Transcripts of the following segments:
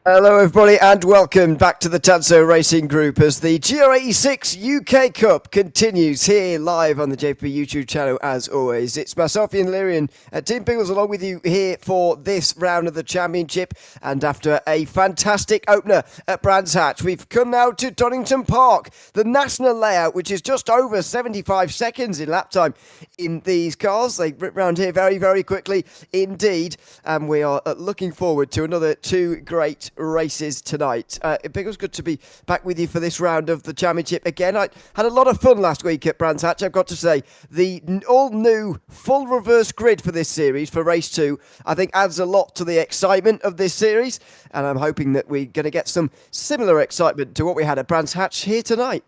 Hello everybody and welcome back to the Tanso Racing Group as the GR86 UK Cup continues here live on the JP YouTube channel as always. It's myself, Ian Lyrian, Team Pickles along with you here for this round of the championship, and after a fantastic opener at Brands Hatch, we've come now to Donington Park, the national layout, which is just over 75 seconds in lap time in these cars. They rip round here very, very quickly indeed, and we are looking forward to another two great races tonight. It was good to be back with you for this round of the championship again. I had a lot of fun last week at Brands Hatch, I've got to say. The all new full reverse grid for this series, for race 2, I think adds a lot to the excitement of this series, and I'm hoping that we're going to get some similar excitement to what we had at Brands Hatch here tonight.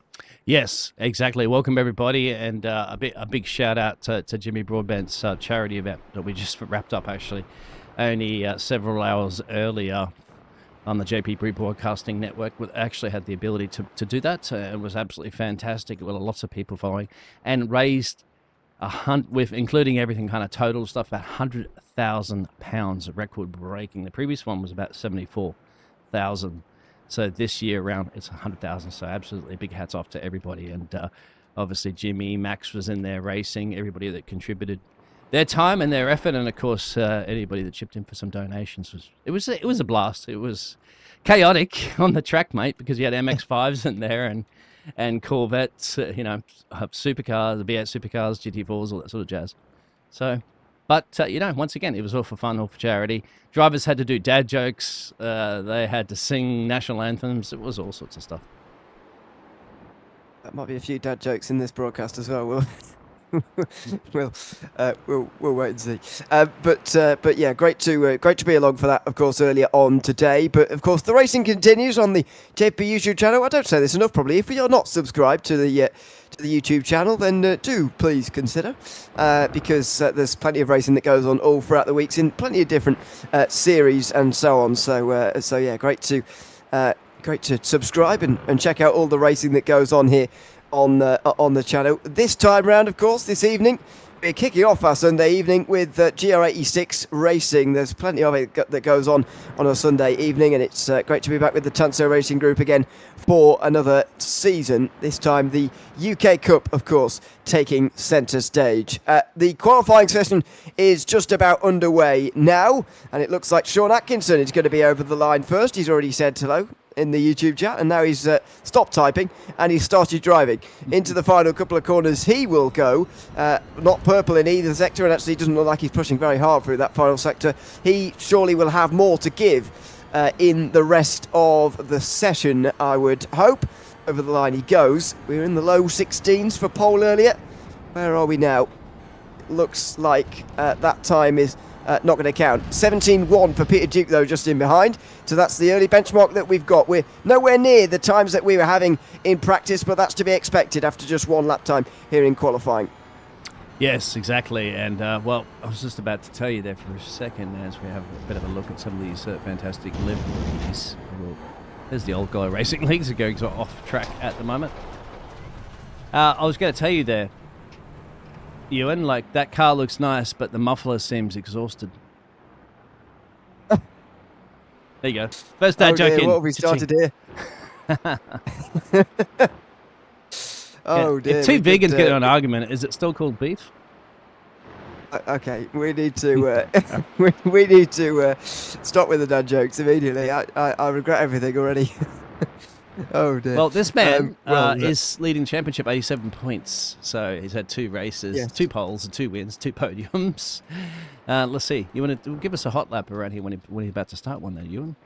Yes, exactly. Welcome everybody, and a big shout out to Jimmy Broadbent's charity event that we just wrapped up actually only several hours earlier on the JPBroadcasting network. We actually had the ability to do that. It was absolutely fantastic. There were lots of people following, and raised with including everything kind of total stuff, about £100,000, record breaking. The previous one was about 74,000. So this year around it's 100,000. So absolutely big hats off to everybody, and obviously Jimmy, Max was in there racing, everybody that contributed their time and their effort, and of course anybody that chipped in for some donations. It was a blast. It was chaotic on the track, mate, because you had MX5s in there and Corvettes, supercars, the V8 supercars, GT4s, all that sort of jazz. So, but once again, it was all for fun, all for charity. Drivers had to do dad jokes. They had to sing national anthems. It was all sorts of stuff. That might be a few dad jokes in this broadcast as well. We'll wait and see. But yeah, great to be along for that, of course, earlier on today. But of course, the racing continues on the JP YouTube channel. I don't say this enough, probably. If you're not subscribed to the YouTube channel, then do please consider, because there's plenty of racing that goes on all throughout the weeks in plenty of different series and so on. So yeah, great to subscribe and check out all the racing that goes on here on the channel. This time round, of course, this evening, we're kicking off our Sunday evening with GR86 Racing. There's plenty of it that goes on a Sunday evening, and it's great to be back with the Tanso Racing Group again for another season. This time the UK Cup, of course, taking centre stage. The qualifying session is just about underway now, and it looks like Sean Atkinson is going to be over the line first. He's already said hello in the YouTube chat, and now he's stopped typing and he's started driving into the final couple of corners. He will go not purple in either sector, and actually doesn't look like he's pushing very hard through that final sector. He surely will have more to give in the rest of the session, I would hope. Over the line he goes. We were in the low 16s for pole earlier. Where are we now? Looks like that time is not going to count. 17.1 for Peter Duke, though, just in behind. So that's the early benchmark that we've got. We're nowhere near the times that we were having in practice, but that's to be expected after just one lap time here in qualifying. Yes, exactly. And, well, I was just about to tell you there for a second as we have a bit of a look at some of these fantastic liveries. There's the old guy racing leagues are going off track at the moment. I was going to tell you there, Ewan, like, that car looks nice, but the muffler seems exhausted. There you go. First dad joke in. What have we started here? Oh dear. If two vegans get in an argument, is it still called beef? Okay, we need to we need to stop with the dad jokes immediately. I regret everything already. Oh dear. Well, this man is leading championship 87 points. So he's had 2 races, yes, 2 poles and 2 wins, 2 podiums. Let's see. You want to give us a hot lap around here when he's about to start one there, Ewan?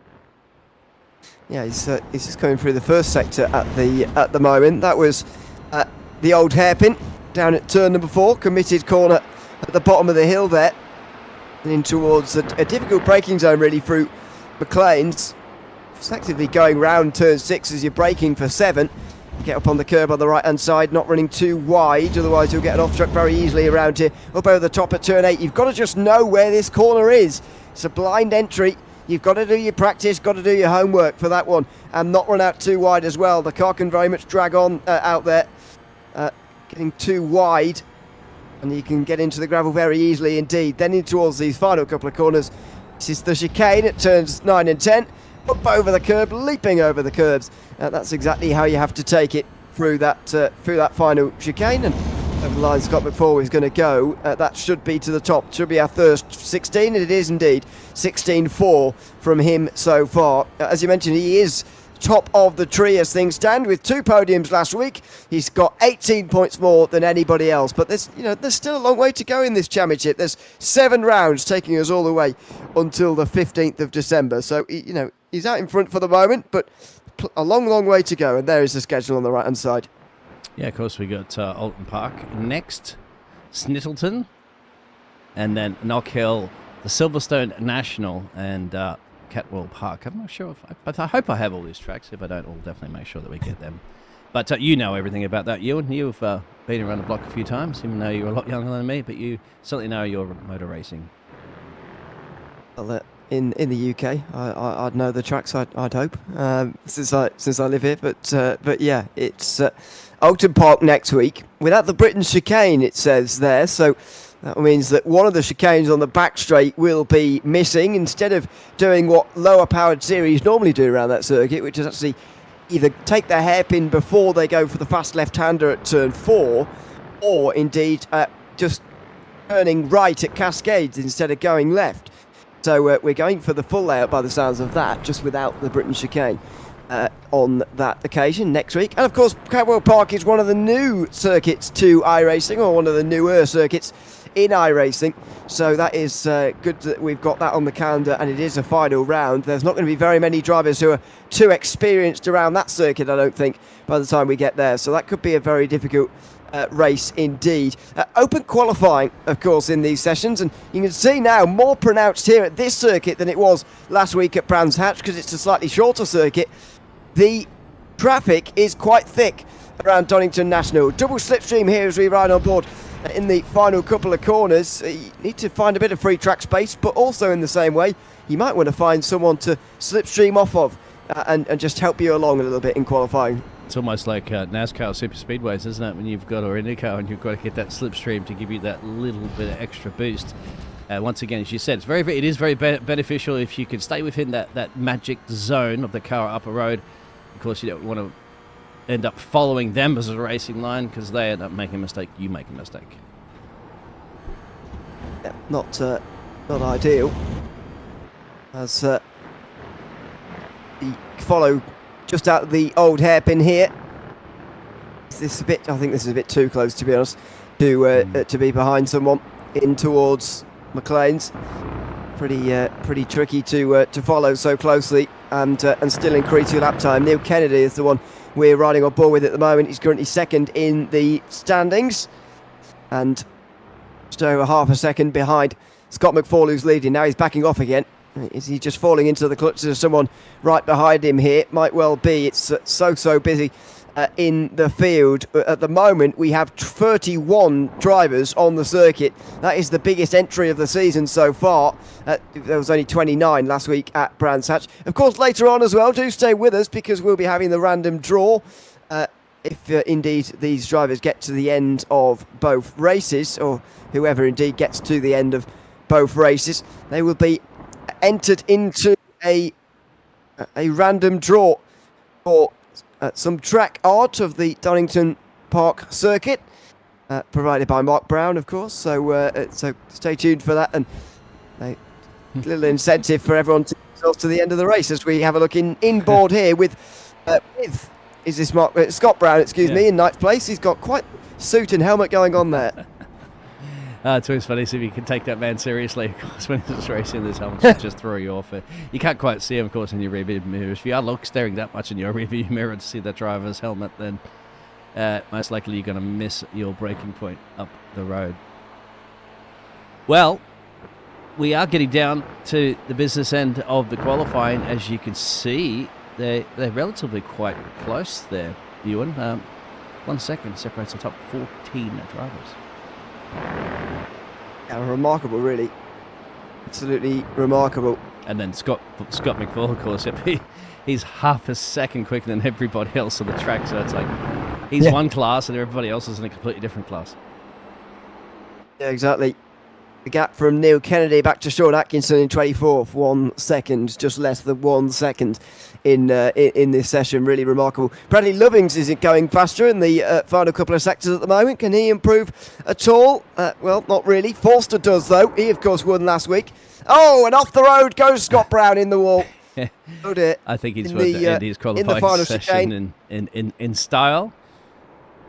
Yeah, he's just coming through the first sector at the moment. That was the old hairpin down at turn number 4, committed corner at the bottom of the hill there, and in towards a difficult braking zone really through McLean's. Effectively going round turn 6 as you're braking for 7. Get up on the curb on the right hand side, not running too wide, otherwise you'll get an off track very easily around here. Up over the top at turn 8, you've got to just know where this corner is. It's a blind entry. You've got to do your practice, got to do your homework for that one, and not run out too wide as well. The car can very much drag on out there, getting too wide, and you can get into the gravel very easily indeed. Then in towards these final couple of corners, this is the chicane at turns 9 and 10. up over the curb, leaping over the curbs. That's exactly how you have to take it through that final chicane. And over the line, Scott McFall is going to go. That should be to the top. Should be our first 16, and it is indeed 16.4 from him so far. As you mentioned, he is top of the tree as things stand with 2 podiums last week. He's got 18 points more than anybody else, but there's still a long way to go in this championship. There's 7 rounds taking us all the way until the 15th of December. So he's out in front for the moment, but a long way to go. And there is the schedule on the right hand side. Yeah, of course, we got Alton Park next, Snittleton, and then Knock Hill, the Silverstone National, and Catwell Park. I'm not sure but I hope I have all these tracks. If I don't, I'll definitely make sure that we get them. But you know everything about that, Ewan. You've been around the block a few times, even though you're a lot younger than me, but you certainly know your motor racing. Well, in the UK, I'd know the tracks. I'd hope since I live here. But yeah, it's Alton Park next week without the Britain chicane. It says there, so that means that one of the chicanes on the back straight will be missing. Instead of doing what lower powered series normally do around that circuit, which is actually either take their hairpin before they go for the fast left-hander at turn 4, or indeed just turning right at Cascades instead of going left. So we're going for the full layout by the sounds of that, just without the Britain chicane on that occasion next week. And of course, Catwell Park is one of the new circuits to iRacing, or one of the newer circuits in iRacing. So that is good that we've got that on the calendar, and it is a final round. There's not going to be very many drivers who are too experienced around that circuit, I don't think, by the time we get there. So that could be a very difficult race indeed. Open qualifying, of course, in these sessions, and you can see now more pronounced here at this circuit than it was last week at Brands Hatch, because it's a slightly shorter circuit. The traffic is quite thick around Donington National. Double slipstream here as we ride on board in the final couple of corners. You need to find a bit of free track space, but also in the same way, you might want to find someone to slipstream off of and just help you along a little bit in qualifying. It's almost like NASCAR super speedways, isn't it? When you've got, or IndyCar, and you've got to get that slipstream to give you that little bit of extra boost. Once again, as you said, it is very beneficial if you can stay within that magic zone of the car up a road. Of course, you don't want to end up following them as a racing line, because they end up making a mistake, you make a mistake. Yeah, not ideal. As you follow just out of the old hairpin here. I think this is a bit too close, to be honest, to be behind someone in towards McLean's. Pretty tricky to follow so closely, and still increase your lap time. Neil Kennedy is the one we're riding on board with at the moment. He's currently second in the standings, and just over half a second behind Scott McFall, who's leading. Now he's backing off again. Is he just falling into the clutches of someone right behind him here? Might well be. It's so busy in the field. At the moment, we have 31 drivers on the circuit. That is the biggest entry of the season so far. There was only 29 last week at Brands Hatch. Of course, later on as well, do stay with us, because we'll be having the random draw. If indeed these drivers get to the end of both races, or whoever indeed gets to the end of both races, they will be entered into a random draw for some track art of the Donington Park circuit, provided by Mark Brown, of course. So stay tuned for that, and a little incentive for everyone to get to the end of the race as we have a look inboard here with is this Scott Brown, me, in ninth place. He's got quite suit and helmet going on there. It's always funny, see if you can take that man seriously. Of course, when he's racing, this helmet will just throw you off. You can't quite see him, of course, in your rearview mirror. If you are staring that much in your rearview mirror to see that driver's helmet, then most likely you're going to miss your braking point up the road. Well, we are getting down to the business end of the qualifying. As you can see, they're relatively quite close there, Ewan. 1 second separates the top 14 drivers. Yeah, remarkable, really. Absolutely remarkable. And then Scott McFall, of course, he's half a second quicker than everybody else on the track. So it's like he's one class and everybody else is in a completely different class. Yeah, exactly. The gap from Neil Kennedy back to Sean Atkinson in 24th, 1 second, just less than 1 second in this session. Really remarkable. Bradley Lovings isn't going faster in the final couple of sectors at the moment. Can he improve at all? Well, not really. Forster does, though. He, of course, won last week. Oh, and off the road goes Scott Brown in the wall. Oh dear. I think he's worth to end his qualifying session in style.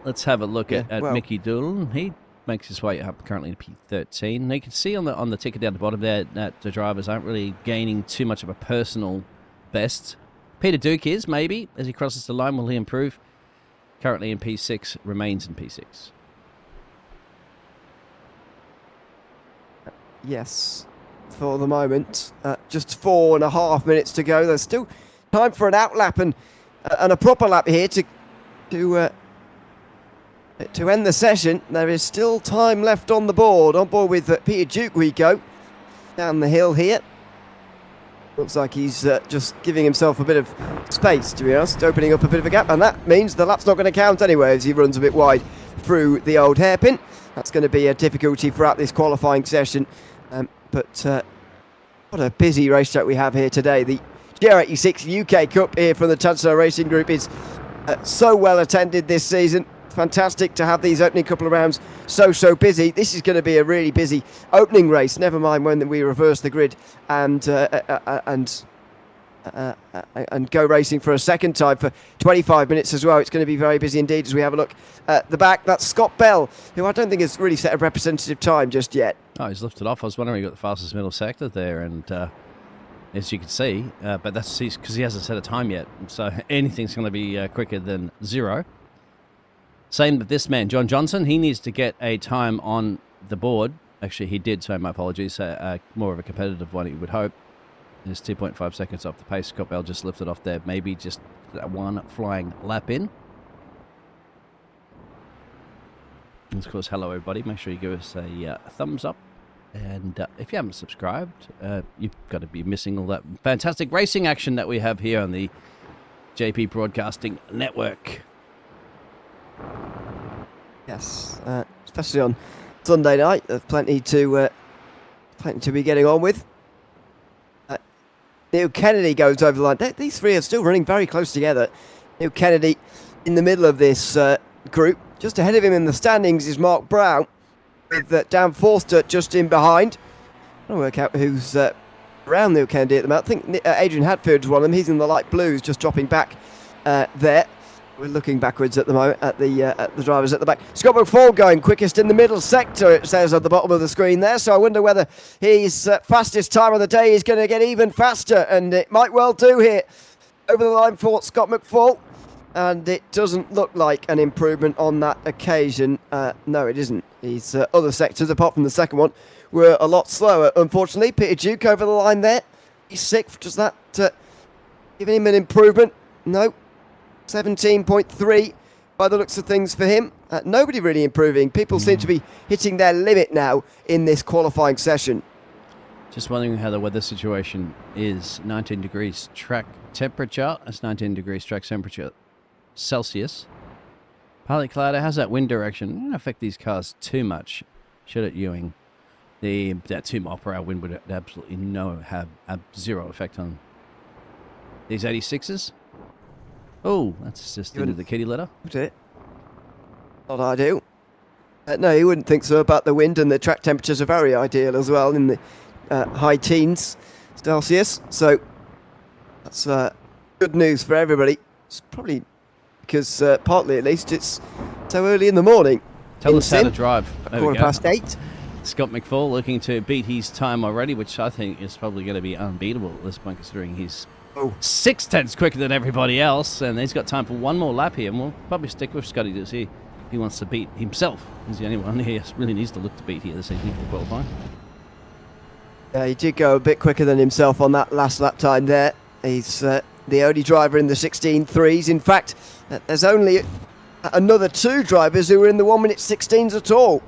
Let's have a look at Mickey Doolin. He makes his way up currently to P13. Now you can see on the ticker down the bottom there that the drivers aren't really gaining too much of a personal best. Peter Duke is, maybe, as he crosses the line. Will he improve? Currently in P6, remains in P6. Yes, for the moment. Just 4.5 minutes to go. There's still time for an outlap and a proper lap here to end the session. There is still time left on the board. On board with Peter Duke we go. Down the hill here. Looks like he's just giving himself a bit of space, to be honest, opening up a bit of a gap. And that means the lap's not going to count anyway as he runs a bit wide through the old hairpin. That's going to be a difficulty throughout this qualifying session. But what a busy racetrack we have here today. The GR86 UK Cup here from the Tanso Racing Group is so well attended this season. Fantastic to have these opening couple of rounds so busy. This is going to be a really busy opening race. Never mind when we reverse the grid and go racing for a second time for 25 minutes as well. It's going to be very busy indeed as we have a look at the back. That's Scott Bell, who I don't think has really set a representative time just yet. Oh, he's lifted off. I was wondering he got the fastest middle sector there, and as you can see, but that's because he hasn't set a time yet. So anything's going to be quicker than 0. Same with this man, John Johnson. He needs to get a time on the board. Actually, he did, so my apologies. More of a competitive one, you would hope. There's 2.5 seconds off the pace. Scott Bell just lifted off there. Maybe just that one flying lap in. And of course, hello everybody. Make sure you give us a thumbs up. And if you haven't subscribed, you've got to be missing all that fantastic racing action that we have here on the JP Broadcasting Network. Yes, especially on Sunday night. There's plenty to be getting on with. Neil Kennedy goes over the line. These three are still running very close together. Neil Kennedy in the middle of this group. Just ahead of him in the standings is Mark Brown, with Dan Forster just in behind. I'll work out who's around Neil Kennedy at the moment. I think Adrian Hadfield's one of them. He's in the light blues, just dropping back there. We're looking backwards at the moment at the drivers at the back. Scott McFall going quickest in the middle sector, it says at the bottom of the screen there. So I wonder whether his fastest time of the day is going to get even faster, and it might well do here. Over the line for Scott McFall, and it doesn't look like an improvement on that occasion. No, it isn't. His other sectors, apart from the second one, were a lot slower. Unfortunately, Peter Duke over the line there. He's 6th. Does that give him an improvement? No. 17.3 by the looks of things for him. Nobody really improving. People seem to be hitting their limit now in this qualifying session. Just wondering how the weather situation is. 19 degrees track temperature. That's 19 degrees track temperature Celsius. Partly cloudy. How's that wind direction? It won't affect these cars too much, should it, Ewing? That 2 mile per hour wind would absolutely have zero effect on these 86s. Oh, that's just into the kitty litter. Not ideal. No, you wouldn't think so about the wind, and the track temperatures are very ideal as well in the high teens Celsius. So that's good news for everybody. It's probably because, partly at least, it's so early in the morning. Tell us how to drive. 8:15. Scott McFall looking to beat his time already, which I think is probably going to be unbeatable at this point, considering he's 6 tenths quicker than everybody else, and he's got time for one more lap here, and we'll probably stick with Scotty to see if he wants to beat himself. He's the only one he really needs to look to beat here this evening for qualifying. Yeah, he did go a bit quicker than himself on that last lap time there. He's the only driver in the 16.3s. In fact, there's only another 2 drivers who are in the 1:16s at all.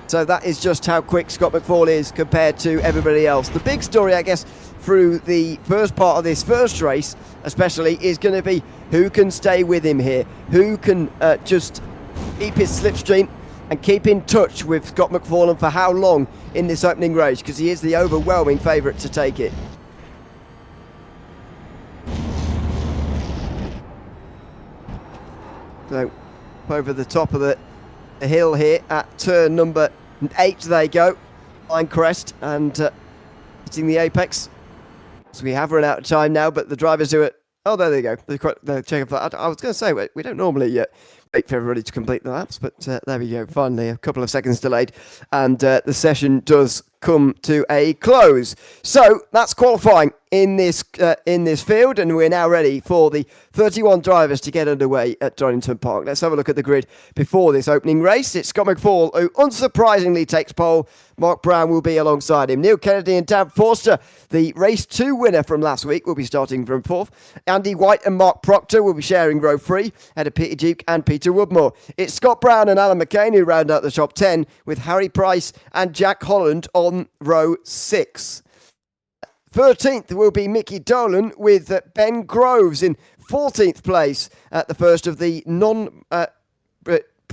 So that is just how quick Scott McFall is compared to everybody else. The big story, I guess, through the first part of this first race especially, is going to be who can stay with him here, who can just keep his slipstream and keep in touch with Scott McFarlane for how long in this opening race, because he is the overwhelming favourite to take it. So, over the top of the hill here at turn number 8 they go. Line crest and hitting the apex. So we have run out of time now, but the drivers do it. Oh, there they go. They're checking for that. I was going to say, we don't normally wait for everybody to complete the laps, but there we go. Finally, a couple of seconds delayed, and the session does come to a close. So that's qualifying in this field, and we're now ready for the 31 drivers to get underway at Donington Park. Let's have a look at the grid before this opening race. It's Scott McFall who unsurprisingly takes pole. Mark Brown will be alongside him. Neil Kennedy and Dan Forster, the race 2 winner from last week, will be starting from 4th. Andy White and Mark Proctor will be sharing row 3, ahead of Peter Duke and Peter Woodmore. It's Scott Brown and Alan McCain who round out the top 10, with Harry Price and Jack Holland on row 6. 13th will be Mickey Dolan, with Ben Groves in 14th place at the first of the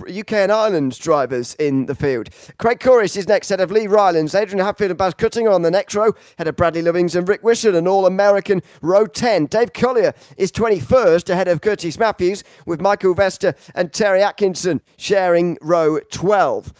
UK and Ireland drivers in the field. Craig Corris is next, ahead of Lee Rylands. Adrian Hatfield and Baz Cutting are on the next row, ahead of Bradley Lovings and Rick Wishart, an All-American row 10. Dave Collier is 21st, ahead of Curtis Matthews, with Michael Vester and Terry Atkinson sharing row 12.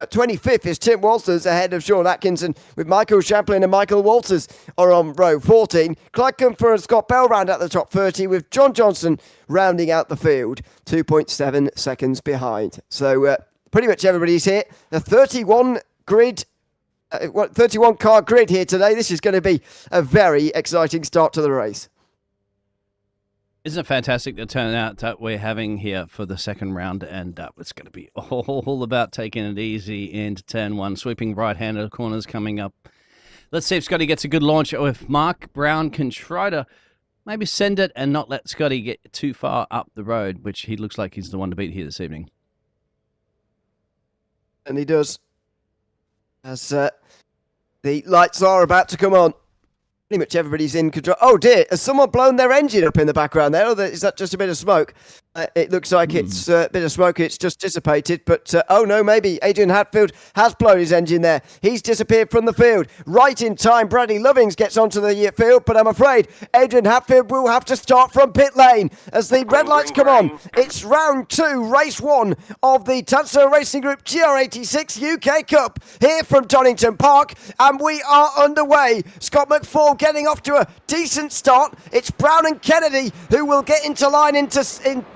25th is Tim Walters, ahead of Sean Atkinson, with Michael Champlin and Michael Walters are on row 14. Clyde Comfer and Scott Bell round out the top 30, with John Johnson rounding out the field 2.7 seconds behind. So pretty much everybody's here. The 31 car grid here today. This is going to be a very exciting start to the race. Isn't it fantastic the turnout that we're having here for the second round? And it's going to be all about taking it easy into turn 1, sweeping right-handed corners coming up. Let's see if Scotty gets a good launch, or if Mark Brown can try to maybe send it and not let Scotty get too far up the road, which he looks like he's the one to beat here this evening. And he does. As the lights are about to come on. Pretty much everybody's in control. Oh dear, has someone blown their engine up in the background there? Or is that just a bit of smoke? It looks like it's a bit of smoke. It's just dissipated. But, oh no, maybe Adrian Hatfield has blown his engine there. He's disappeared from the field. Right in time, Bradley Lovings gets onto the field. But I'm afraid Adrian Hatfield will have to start from pit lane as the red lights come on. It's round 2, race 1 of the Tanso Racing Group GR86 UK Cup here from Donington Park. And we are underway. Scott McFall getting off to a decent start. It's Brown and Kennedy who will get into line in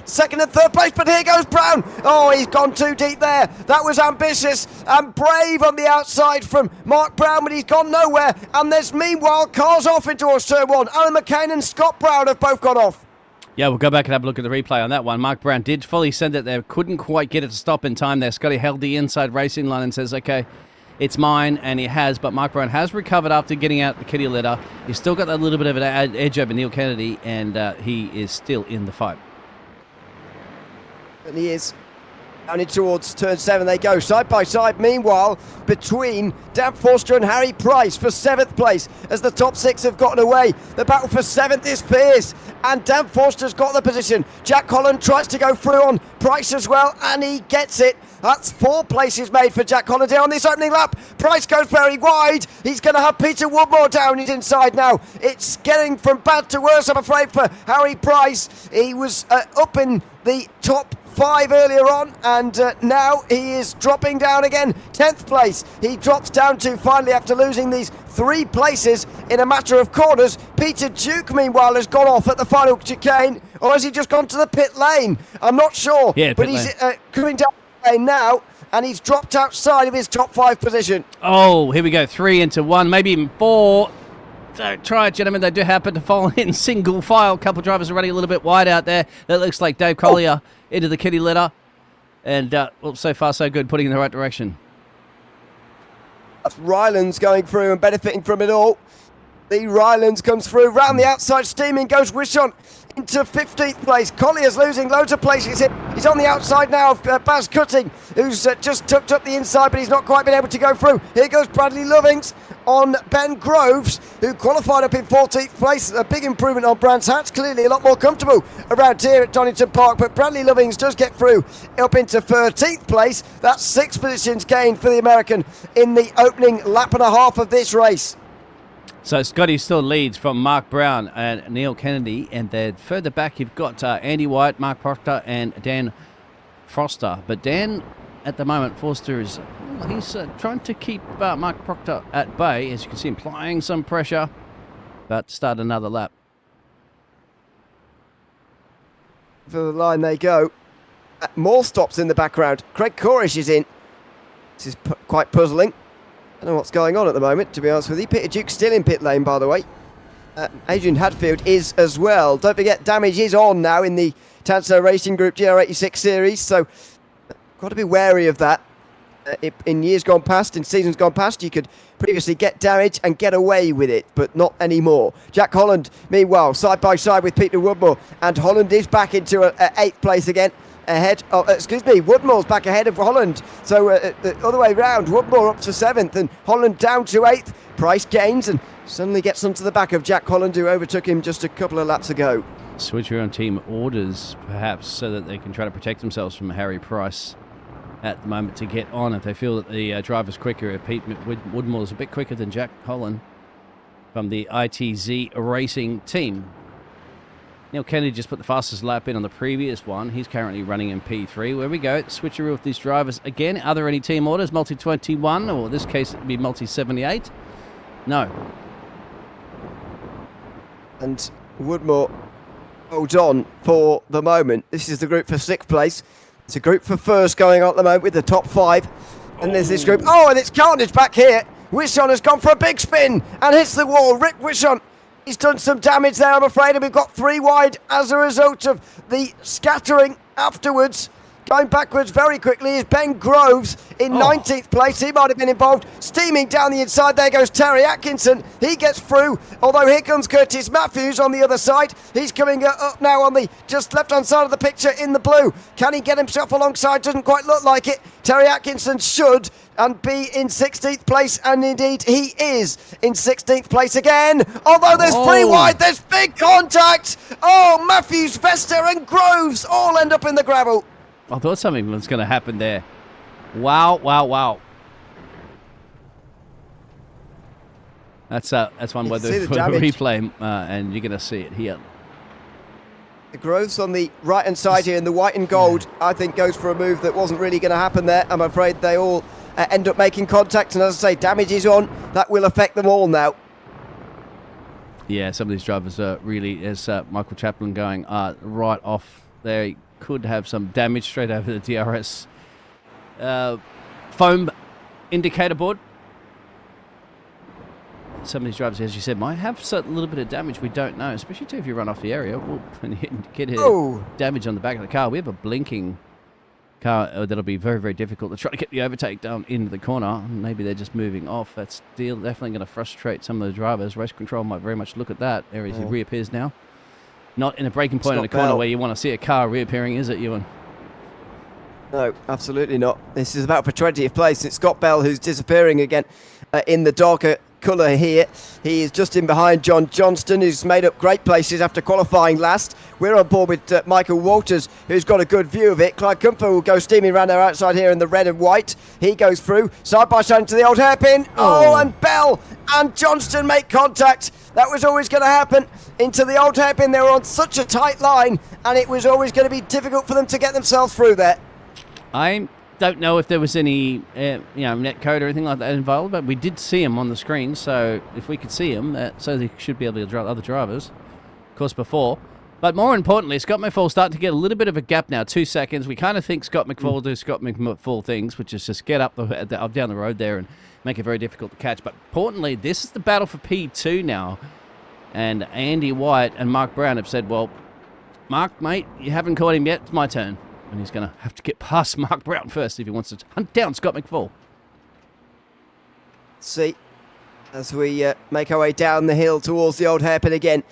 second and third place, but here goes Brown. Oh, he's gone too deep there. That was ambitious and brave on the outside from Mark Brown, but he's gone nowhere. And there's meanwhile cars off into turn 1. Alan McCain and Scott Brown have both gone off. Yeah, we'll go back and have a look at the replay on that one. Mark Brown did fully send it there, couldn't quite get it to stop in time there. Scotty held the inside racing line and says, okay, it's mine, and he has, but Mark Brown has recovered after getting out the kitty litter. He's still got that little bit of an edge over Neil Kennedy, and he is still in the fight. And he is. Down in towards turn 7 they go, side by side. Meanwhile, between Dan Forster and Harry Price for 7th place as the top 6 have gotten away. The battle for 7th is fierce, and Dan Forster's got the position. Jack Holland tries to go through on Price as well, and he gets it. That's 4 places made for Jack Holland here on this opening lap. Price goes very wide. He's going to have Peter Woodmore down his inside now. It's getting from bad to worse, I'm afraid, for Harry Price. He was up in the top 5 earlier on, and now he is dropping down again. 10th place he drops down to finally after losing these 3 places in a matter of corners. Peter Duke meanwhile has gone off at the final chicane, or has he just gone to the pit lane? I'm not sure, but he's coming down the lane now, and he's dropped outside of his top 5 position. Oh, here we go, 3 into 1, maybe even 4. Don't try it, gentlemen. They do happen to fall in single file. A couple of drivers are running a little bit wide out there. That looks like Dave Collier into the kitty litter. And, well, so far so good, putting in the right direction. That's Rylands going through and benefiting from it all. Lee Rylands comes through. Round the outside, steaming goes Wishon into 15th place. Collier's losing loads of places here. He's on the outside now of Baz Cutting, who's just tucked up the inside, but he's not quite been able to go through. Here goes Bradley Lovings on Ben Groves, who qualified up in 14th place. A big improvement on Brands Hatch. Clearly a lot more comfortable around here at Donington Park, but Bradley Lovings does get through up into 13th place. That's 6 positions gained for the American in the opening lap and a half of this race. So Scotty still leads from Mark Brown and Neil Kennedy, and then further back you've got Andy White, Mark Proctor and Dan Foster. But Dan, at the moment, Foster is he's trying to keep Mark Proctor at bay, as you can see, applying some pressure, but start another lap. For the line they go. More stops in the background. Craig Corish is in. This is quite puzzling. I don't know what's going on at the moment, to be honest with you. Peter Duke's still in pit lane, by the way. Adrian Hadfield is as well. Don't forget, damage is on now in the Tanso Racing Group GR86 series, so got to be wary of that. In years gone past, in seasons gone past, you could previously get damage and get away with it, but not anymore. Jack Holland, meanwhile, side by side with Peter Woodmore, and Holland is back into 8th place again. Ahead of, Woodmore's back ahead of Holland. So the other way round, Woodmore up to 7th and Holland down to 8th. Price gains and suddenly gets onto the back of Jack Holland, who overtook him just a couple of laps ago. Switch around team orders, perhaps, so that they can try to protect themselves from Harry Price at the moment to get on if they feel that the driver's quicker. Pete Woodmore's a bit quicker than Jack Holland from the ITZ Racing team. Neil Kennedy just put the fastest lap in on the previous one. He's currently running in P3. Where we go, switcheroo with these drivers again. Are there any team orders? Multi-21, or in this case it would be Multi-78? No. And Woodmore holds on for the moment. This is the group for 6th place. It's a group for first going on at the moment with the top 5. And there's this group. Oh, and it's carnage back here. Wishon has gone for a big spin and hits the wall. Rick Wishon. He's done some damage there, I'm afraid, and we've got 3 wide as a result of the scattering afterwards. Going backwards very quickly is Ben Groves in 19th place. He might have been involved. Steaming down the inside, there goes Terry Atkinson. He gets through, although here comes Curtis Matthews on the other side. He's coming up now on the just left-hand side of the picture in the blue. Can he get himself alongside? Doesn't quite look like it. Terry Atkinson should and be in 16th place, and indeed he is in 16th place again. Although there's 3 wide, there's big contact. Oh, Matthews, Vester and Groves all end up in the gravel. I thought something was going to happen there. Wow, wow, wow. That's one where the replay, and you're going to see it here. The Groves on the right-hand side here in the white and gold, I think, goes for a move that wasn't really going to happen there. I'm afraid they all end up making contact, and as I say, damage is on. That will affect them all now. Yeah, some of these drivers are really, as Michael Chaplin going right off there. He could have some damage straight over the DRS foam indicator board. Some of these drivers, as you said, might have a little bit of damage. We don't know, especially too if you run off the area. We'll get damage on the back of the car. We have a blinking car that'll be very, very difficult to try to get the overtake down into the corner. Maybe they're just moving off. That's definitely going to frustrate some of the drivers. Race control might very much look at that. There he reappears now. Not in a breaking point in the corner where you want to see a car reappearing, is it, Ewan? No, absolutely not. This is about for 20th place. It's Scott Bell who's disappearing again in the darker colour here. He is just in behind John Johnston, who's made up great places after qualifying last. We're on board with Michael Walters, who's got a good view of it. Clyde Comfort will go steaming around there outside here in the red and white. He goes through, side by side into the old hairpin. Oh, and Bell and Johnston make contact. That was always going to happen into the old hairpin. They were on such a tight line, and it was always going to be difficult for them to get themselves through there. I don't know if there was any net code or anything like that involved, but we did see him on the screen, so if we could see him, so they should be able to drive other drivers, of course, before. But more importantly, Scott McFall starting to get a little bit of a gap now, 2 seconds. We kind of think Scott McFall will do Scott McFall things, which is just get up down the road there and make it very difficult to catch. But importantly, this is the battle for P2 now, and Andy White and Mark Brown have said, well, Mark, mate, you haven't caught him yet, it's my turn. And he's going to have to get past Mark Brown first if he wants to hunt down Scott McFall. See, as we make our way down the hill towards the old hairpin again.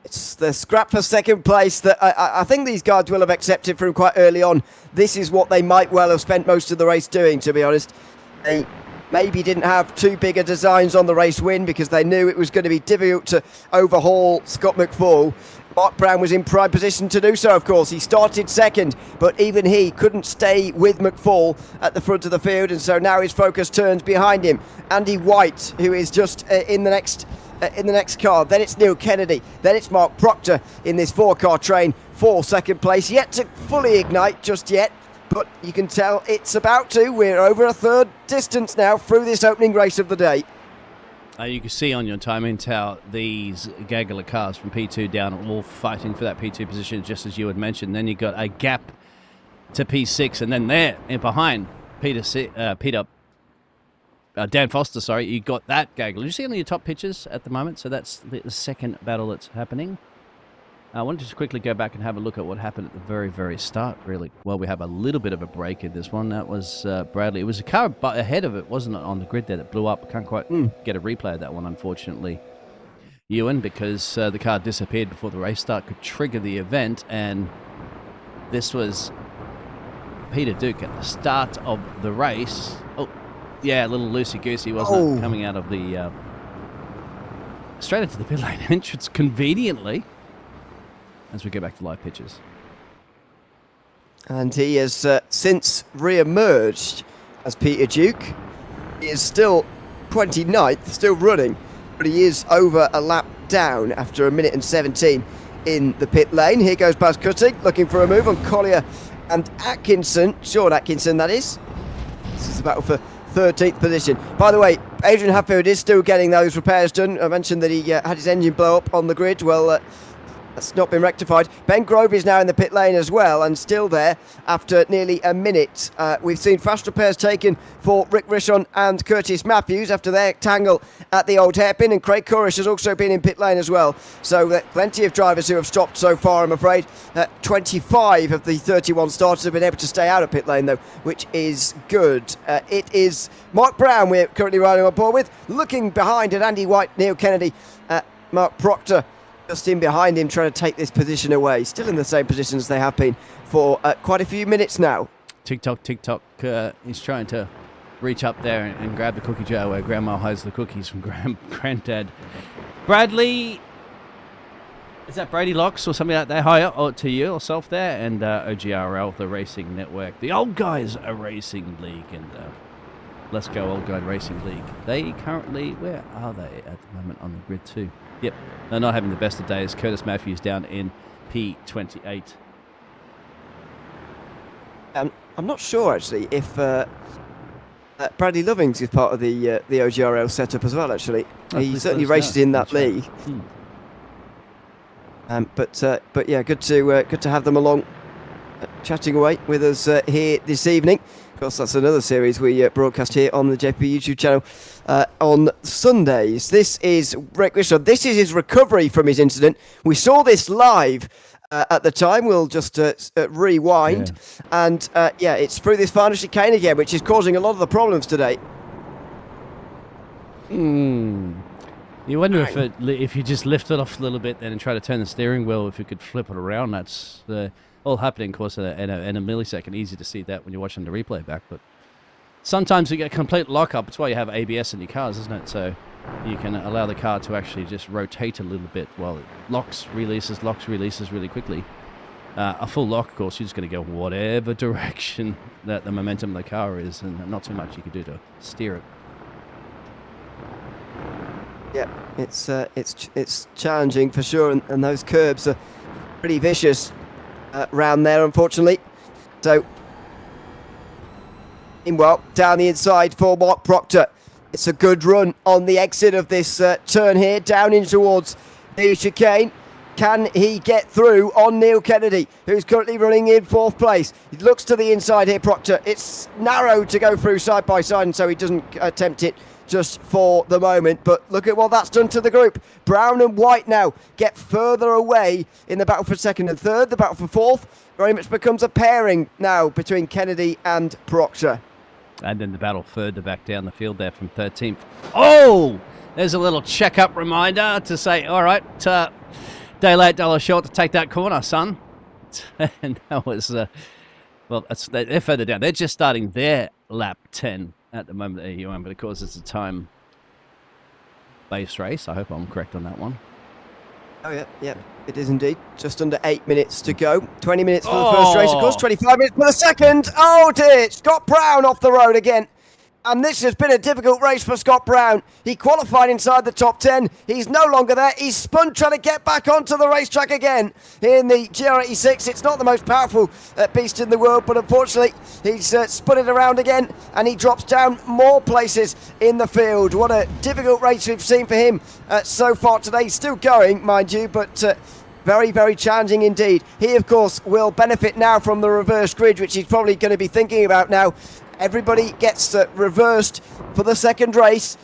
It's the scrap for second place that I think these guards will have accepted from quite early on. This is what they might well have spent most of the race doing, to be honest. They maybe didn't have too big a designs on the race win because they knew it was going to be difficult to overhaul Scott McFall. Mark Brown was in prime position to do so, of course. He started second, but even he couldn't stay with McFall at the front of the field, and so now his focus turns behind him. Andy White, who is just in the next car. Then it's Neil Kennedy. Then it's Mark Proctor in this 4-car train for second place. Yet to fully ignite just yet, but you can tell it's about to. We're over a third distance now through this opening race of the day. You can see on your timing tower these gaggle of cars from P2 down are all fighting for that P2 position, just as you had mentioned. Then you've got a gap to P6, and then there and behind Dan Foster, sorry, you got that gaggle. You see on your top pictures at the moment, so that's the second battle that's happening. I wanted to just quickly go back and have a look at what happened at the very, very start, really. Well, we have a little bit of a break in this one. That was Bradley. It was a car ahead of it, wasn't it, on the grid there that blew up. Can't quite get a replay of that one, unfortunately, Ewan, because the car disappeared before the race start could trigger the event, and this was Peter Duke at the start of the race. Oh, yeah, a little loosey-goosey, wasn't it, coming out of the... straight into the pit lane entrance, conveniently, as we go back to live pictures. And he has since re-emerged as Peter Duke. He is still 29th, still running, but he is over a lap down after 1 minute and 17 in the pit lane. Here goes Baz Cutting, looking for a move on Collier and Atkinson. Sean Atkinson, that is. This is the battle for 13th position. By the way, Adrian Hatfield is still getting those repairs done. I mentioned that he had his engine blow up on the grid. Well, that's not been rectified. Ben Grove is now in the pit lane as well, and still there after nearly a minute. We've seen fast repairs taken for Rick Rishon and Curtis Matthews after their tangle at the old hairpin, and Craig Corish has also been in pit lane as well. So plenty of drivers who have stopped so far, I'm afraid. 25 of the 31 starters have been able to stay out of pit lane, though, which is good. It is Mark Brown we're currently riding on board with, looking behind at Andy White, Neil Kennedy, Mark Proctor just in behind him, trying to take this position away. Still in the same position as they have been for quite a few minutes now. Tick-tock, he's trying to reach up there and grab the cookie jar where Grandma hides the cookies from Granddad. Bradley, is that Brady Locks or something like that? Hi to you, yourself there, and OGRL, the racing network. The Old Guys are Racing League, and Let's Go Old Guy Racing League. They currently, where are they at the moment on the grid too? Yep, they're not having the best of days. Curtis Matthews down in P28. I'm not sure, actually, if Bradley Lovings is part of the OGRL setup as well, actually. He certainly races in that league. But yeah, good to have them along, chatting away with us here this evening. Of course, that's another series we broadcast here on the JP YouTube channel on Sundays. This is Rick Rishon. This is his recovery from his incident. We saw this live at the time. We'll just rewind. Yeah. And yeah, it's through this final chicane again, which is causing a lot of the problems today. You wonder if you just lift it off a little bit then and try to turn the steering wheel, if you could flip it around. That's all happening, of course, in a millisecond. Easy to see that when you're watching the replay back. But sometimes you get a complete lockup. That's why you have ABS in your cars, isn't it? So you can allow the car to actually just rotate a little bit while it locks, releases really quickly. A full lock, of course, you're just going to go whatever direction that the momentum of the car is, and not too much you can do to steer it. Yeah, it's challenging for sure, and those curbs are pretty vicious round there, unfortunately. So, meanwhile, down the inside for Mark Proctor. It's a good run on the exit of this turn here, down in towards the chicane. Can he get through on Neil Kennedy, who's currently running in 4th place? He looks to the inside here, Proctor. It's narrow to go through side by side, and so he doesn't attempt it just for the moment. But look at what that's done to the group. Brown and White now get further away in the battle for 2nd and 3rd. The battle for 4th very much becomes a pairing now between Kennedy and Proctor. And then the battle further back down the field there from 13th. Oh! There's a little check-up reminder to say, all right, day late, dollar short to take that corner, son. And that was, well, they're further down. They're just starting their lap 10 at the moment at Ewan, but of course it's a time-based race. I hope I'm correct on that one. Oh, yeah, it is indeed. Just under 8 minutes to go. 20 minutes for the first race, of course. 25 minutes for the second. Oh, dear. Scott Brown off the road again. And this has been a difficult race for Scott Brown. He qualified inside the top 10. He's no longer there. He's spun trying to get back onto the racetrack again in the GR86. It's not the most powerful beast in the world, but unfortunately, he's spun it around again, and he drops down more places in the field. What a difficult race we've seen for him so far today. He's still going, mind you, but very, very challenging indeed. He, of course, will benefit now from the reverse grid, which he's probably going to be thinking about now. Everybody gets reversed for the second race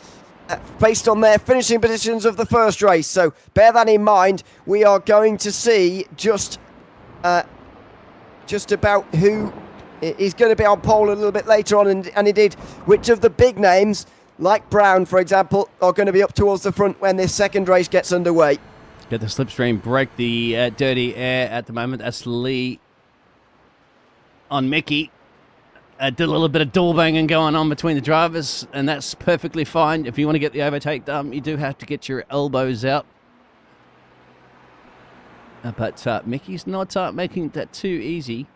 based on their finishing positions of the first race. So bear that in mind. We are going to see just about who is going to be on pole a little bit later on, and indeed which of the big names, like Brown, for example, are going to be up towards the front when this second race gets underway. Get the slipstream, break the dirty air at the moment. That's Lee on Mickey. Did a little bit of door banging going on between the drivers, and that's perfectly fine. If you want to get the overtake done, you do have to get your elbows out. But Mickey's not making that too easy.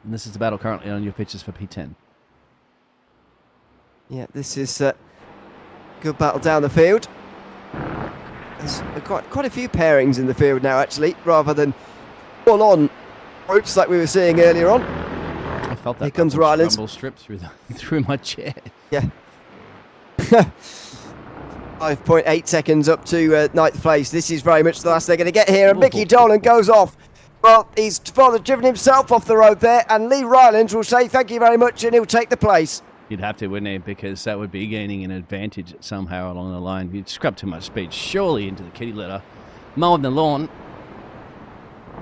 And this is the battle currently on your pitches for P10. Yeah, this is a good battle down the field. There's quite a few pairings in the field now, actually, rather than full-on groups like we were seeing earlier on. I felt that. Here comes Rylands. Rumble strip through my chair. Yeah. 5.8 seconds up to ninth place. This is very much the last they're going to get here. And Mickey Dolan goes off. Well, he's rather driven himself off the road there. And Lee Rylands will say thank you very much, and he'll take the place. You'd have to, wouldn't he? Because that would be gaining an advantage somehow along the line. You'd scrub too much speed surely into the kitty litter. Mowing the lawn.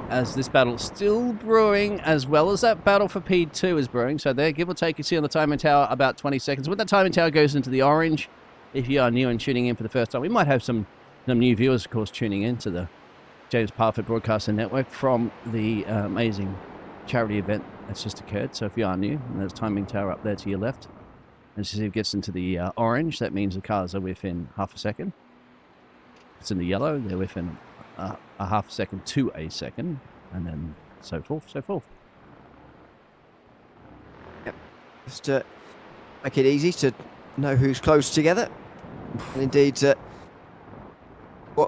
As this battle still brewing, as well as that battle for P2 is brewing. So there, give or take, you see on the timing tower about 20 seconds. When that timing tower goes into the orange, if you are new and tuning in for the first time, we might have some new viewers, of course, tuning in to the James Parfitt Broadcasting Network from the amazing charity event that's just occurred. So if you are new, and there's a timing tower up there to your left, as it gets into the orange, that means the cars are within half a second. If it's in the yellow, they're within a half a second to a second, and then so forth, so forth. Yep. Just to make it easy to know who's close together, and indeed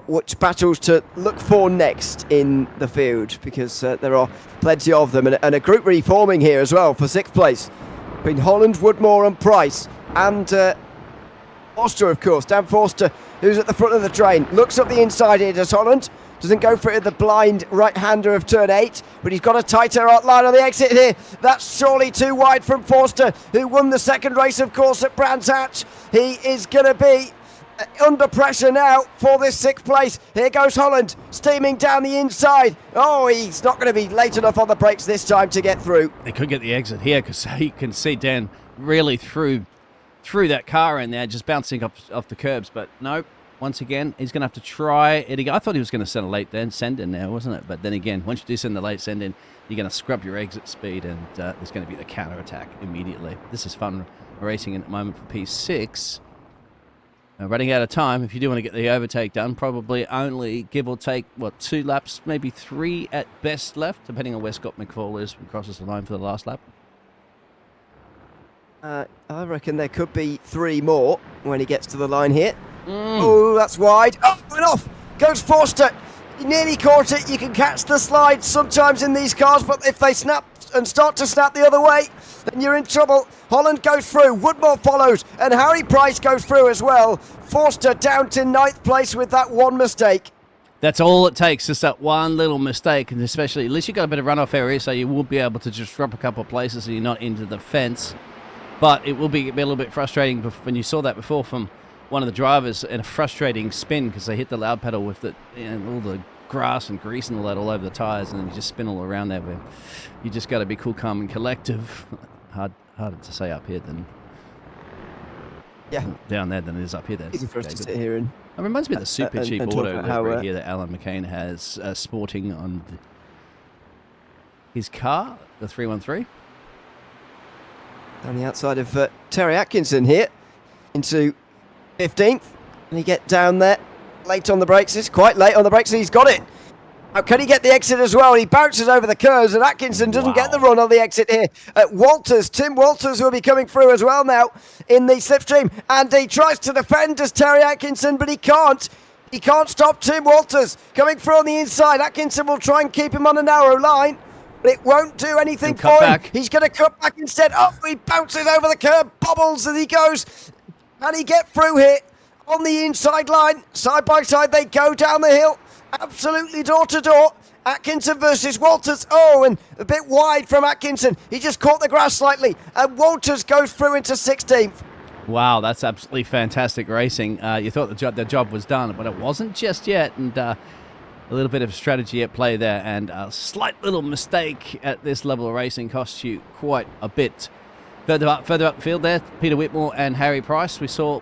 which battles to look for next in the field, because there are plenty of them, and a group reforming here as well for sixth place between Holland, Woodmore and Price, and Forster, of course. Dan Forster, who's at the front of the train, looks up the inside here, does Holland. Doesn't go for it at the blind right-hander of turn 8, but he's got a tighter outline on the exit here. That's surely too wide from Forster, who won the second race, of course, at Brands Hatch. He is going to be under pressure now for this sixth place. Here goes Holland, steaming down the inside. Oh, he's not going to be late enough on the brakes this time to get through. They could get the exit here, because you can see Dan really through that car in there, just bouncing off the curbs, but nope. Once again, he's going to have to try it again. I thought he was going to send a late send in there, wasn't it? But then again, once you do send the late send in, you're going to scrub your exit speed, and there's going to be the counter attack immediately. This is fun racing at the moment for P6. Running out of time. If you do want to get the overtake done, probably only give or take, 2 laps, maybe 3 at best left, depending on where Scott McFall is when he crosses the line for the last lap. I reckon there could be 3 more when he gets to the line here. Oh, that's wide. Oh, went off. Goes Forster. He nearly caught it. You can catch the slide sometimes in these cars, but if they snap and start to snap the other way, then you're in trouble. Holland goes through. Woodmore follows. And Harry Price goes through as well. Forster down to 9th place with that one mistake. That's all it takes, just that one little mistake, and especially, at least you've got a bit of runoff area, so you will be able to just drop a couple of places so you're not into the fence. But it will be a little bit frustrating when you saw that before from one of the drivers in a frustrating spin, because they hit the loud pedal with all the grass and grease and all that all over the tyres, and you just spin all around there. But you just got to be cool, calm and collective. Harder to say up here than down there than it is up here. Easy for us to sit here and... It reminds me of the super cheap and talk auto about how, livery here that Alan McCain has sporting on his car, the 313. On the outside of Terry Atkinson here into 15th. And he get down there late on the brakes. It's quite late on the brakes. He's got it. How can he get the exit as well? He bounces over the curves, and Atkinson doesn't get the run on the exit here. Tim Walters will be coming through as well now in the slipstream, and he tries to defend as Terry Atkinson, but he can't. He can't stop Tim Walters coming through on the inside. Atkinson will try and keep him on a narrow line, but it won't do anything for him. He's going to cut back instead. Oh, he bounces over the curb, bobbles as he goes. Can he get through here on the inside line? Side by side they go down the hill. Absolutely door to door. Atkinson versus Walters. Oh, and a bit wide from Atkinson. He just caught the grass slightly. And Walters goes through into 16th. Wow, that's absolutely fantastic racing. You thought the job was done, but it wasn't just yet. And a little bit of strategy at play there. And a slight little mistake at this level of racing costs you quite a bit. Further up the field there, Peter Whitmore and Harry Price. We saw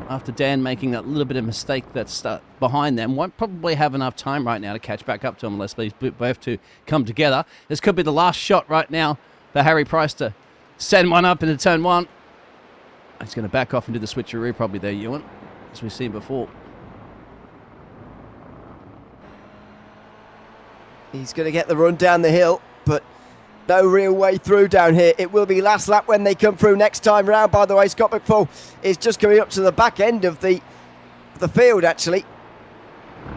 after Dan making that little bit of mistake that's behind them, won't probably have enough time right now to catch back up to them unless they both to come together. This could be the last shot right now for Harry Price to send one up into turn one. He's going to back off into the switcheroo probably there, Ewan, as we've seen before. He's going to get the run down the hill, but no real way through down here. It will be last lap when they come through next time round. By the way, Scott McFall is just coming up to the back end of the field, actually.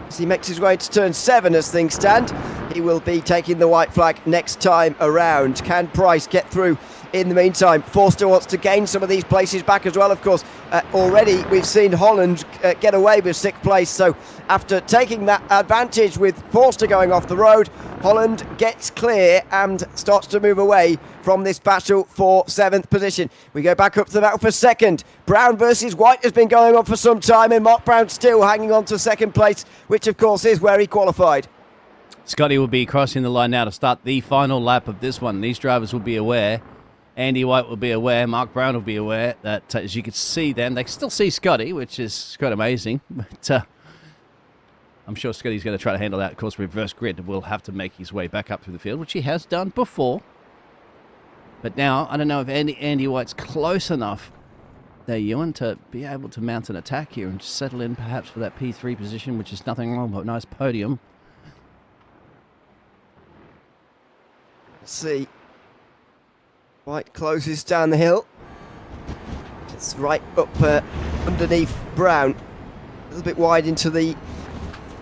As he makes his way to turn 7 as things stand. He will be taking the white flag next time around. Can Price get through in the meantime? Forster wants to gain some of these places back as well, of course. Already we've seen Holland get away with 6th place, so after taking that advantage with Forster going off the road, Holland gets clear and starts to move away from this battle for 7th position. We go back up to the battle for 2nd. Brown versus White has been going on for some time, and Mark Brown still hanging on to 2nd place, which of course is where he qualified. Scotty will be crossing the line now to start the final lap of this one. These drivers will be aware. Andy White will be aware. Mark Brown will be aware that, as you can see then, they can still see Scotty, which is quite amazing. But I'm sure Scotty's going to try to handle that. Of course, reverse grid will have to make his way back up through the field, which he has done before. But now, I don't know if Andy White's close enough there, Ewan, to be able to mount an attack here and settle in perhaps for that P3 position, which is nothing wrong but a nice podium. Let's see. White closes down the hill. It's right up underneath Brown. A little bit wide into the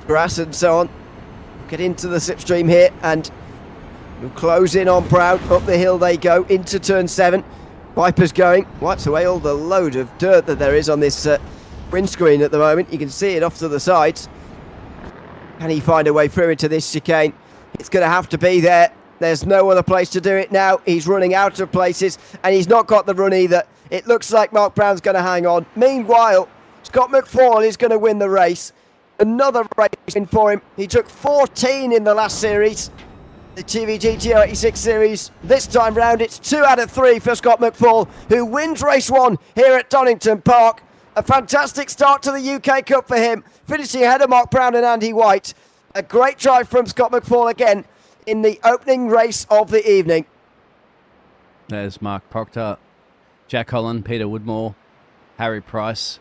grass and so on. Get into the slipstream here and we'll close in on Brown. Up the hill they go into turn 7. Wipers going. Wipes away all the load of dirt that there is on this windscreen at the moment. You can see it off to the sides. Can he find a way through into this chicane? It's going to have to be there. There's no other place to do it now. He's running out of places, and he's not got the run either. It looks like Mark Brown's going to hang on. Meanwhile, Scott McFall is going to win the race. Another race win for him. He took 14 in the last series, the TVG TO86 series. This time round, it's 2 out of 3 for Scott McFall, who wins race 1 here at Donington Park. A fantastic start to the UK Cup for him, finishing ahead of Mark Brown and Andy White. A great drive from Scott McFall again in the opening race of the evening. There's Mark Proctor, Jack Holland, Peter Woodmore, Harry Price,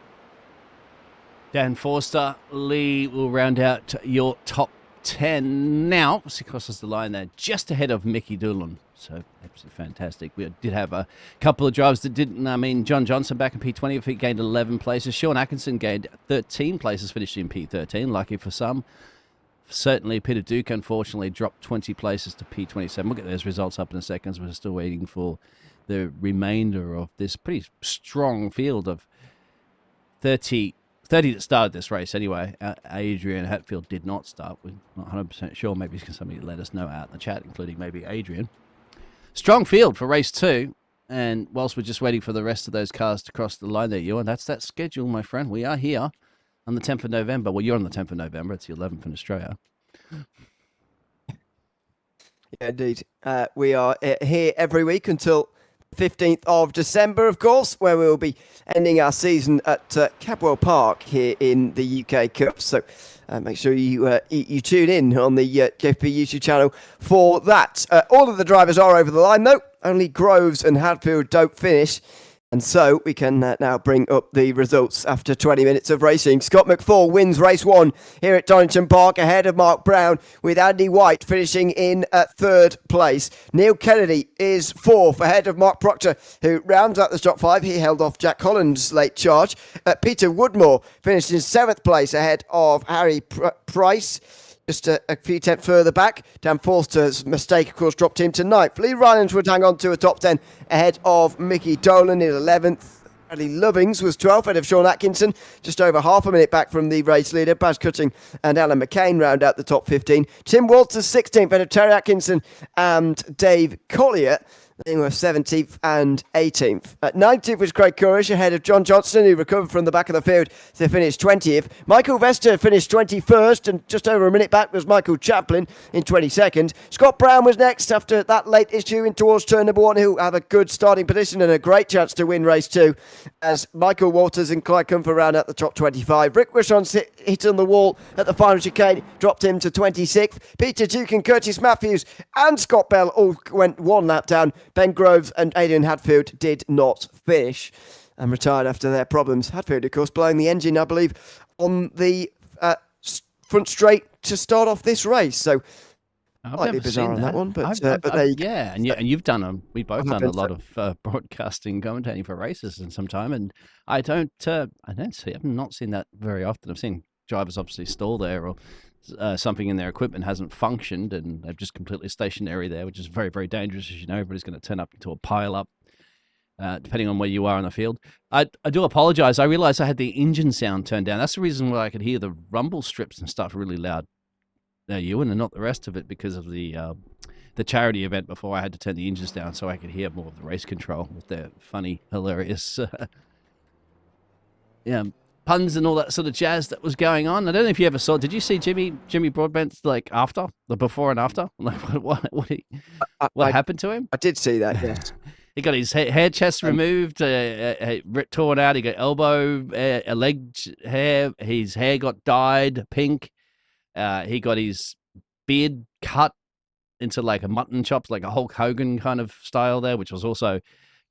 Dan Forster. Lee will round out your top 10 now. He crosses the line there just ahead of Mickey Doolan. So absolutely fantastic. We did have a couple of drivers that didn't. I mean, John Johnson back in P20, he gained 11 places. Sean Atkinson gained 13 places, finished in P13. Lucky for some. Certainly, Peter Duke, unfortunately, dropped 20 places to P27. We'll get those results up in a second. We're still waiting for the remainder of this pretty strong field of 30 that started this race anyway. Adrian Hatfield did not start. We're not 100% sure. Maybe somebody let us know out in the chat, including maybe Adrian. Strong field for race 2. And whilst we're just waiting for the rest of those cars to cross the line there, Ewan, that's that schedule, my friend. We are here on the 10th of November. Well, you're on the 10th of November. It's the 11th in Australia. Yeah, indeed. We are here every week until 15th of December, of course, where we will be ending our season at Cabwell Park here in the UK Cup. So make sure you tune in on the JP YouTube channel for that. All of the drivers are over the line, though. Only Groves and Hadfield don't finish. And so we can now bring up the results after 20 minutes of racing. Scott McFall wins race 1 here at Donington Park ahead of Mark Brown, with Andy White finishing in 3rd place. Neil Kennedy is 4th ahead of Mark Proctor, who rounds out the top 5. He held off Jack Holland's late charge. Peter Woodmore finished in 7th place ahead of Harry Price. Just a few tenths further back. Dan Forster's mistake, of course, dropped him to 9th. Lee Rylands would hang on to a top 10 ahead of Mickey Dolan in 11th. Bradley Lovings was 12th ahead of Sean Atkinson, just over half a minute back from the race leader. Baz Cutting and Alan McCain round out the top 15. Tim Walters 16th ahead of Terry Atkinson and Dave Collier. They were 17th and 18th. At 19th was Craig Courish ahead of John Johnston, who recovered from the back of the field to finish 20th. Michael Vester finished 21st, and just over a minute back was Michael Chaplin in 22nd. Scott Brown was next after that late issue in towards turn number 1, who have a good starting position and a great chance to win race 2, as Michael Walters and Clyde Comfort round out the top 25. Rick Wishon's hit on the wall at the final chicane dropped him to 26th. Peter Duke and Curtis Matthews and Scott Bell all went one lap down. Ben Groves and Adrian Hadfield did not finish and retired after their problems. Hadfield, of course, blowing the engine, I believe, on the front straight to start off this race. So, slightly bizarre on that one, but there you go. Yeah, and you've done we both done a lot of broadcasting, commentating for races in some time, and I've not seen that very often. I've seen drivers obviously stall there, or something in their equipment hasn't functioned and they're just completely stationary there, which is very, very dangerous. As you know, everybody's going to turn up into a pile-up, depending on where you are in the field. I do apologize. I realized I had the engine sound turned down. That's the reason why I could hear the rumble strips and stuff really loud, Ewan, and not the rest of it, because of the charity event before. I had to turn the engines down so I could hear more of the race control with their funny, hilarious puns and all that sort of jazz that was going on. I don't know if you ever saw. Did you see Jimmy Broadbent's after the before and after? What happened to him? I did see that. Yes, he got his hair chest removed, torn out. He got elbow, leg hair. His hair got dyed pink. He got his beard cut into like a mutton chops, like a Hulk Hogan kind of style there, which was also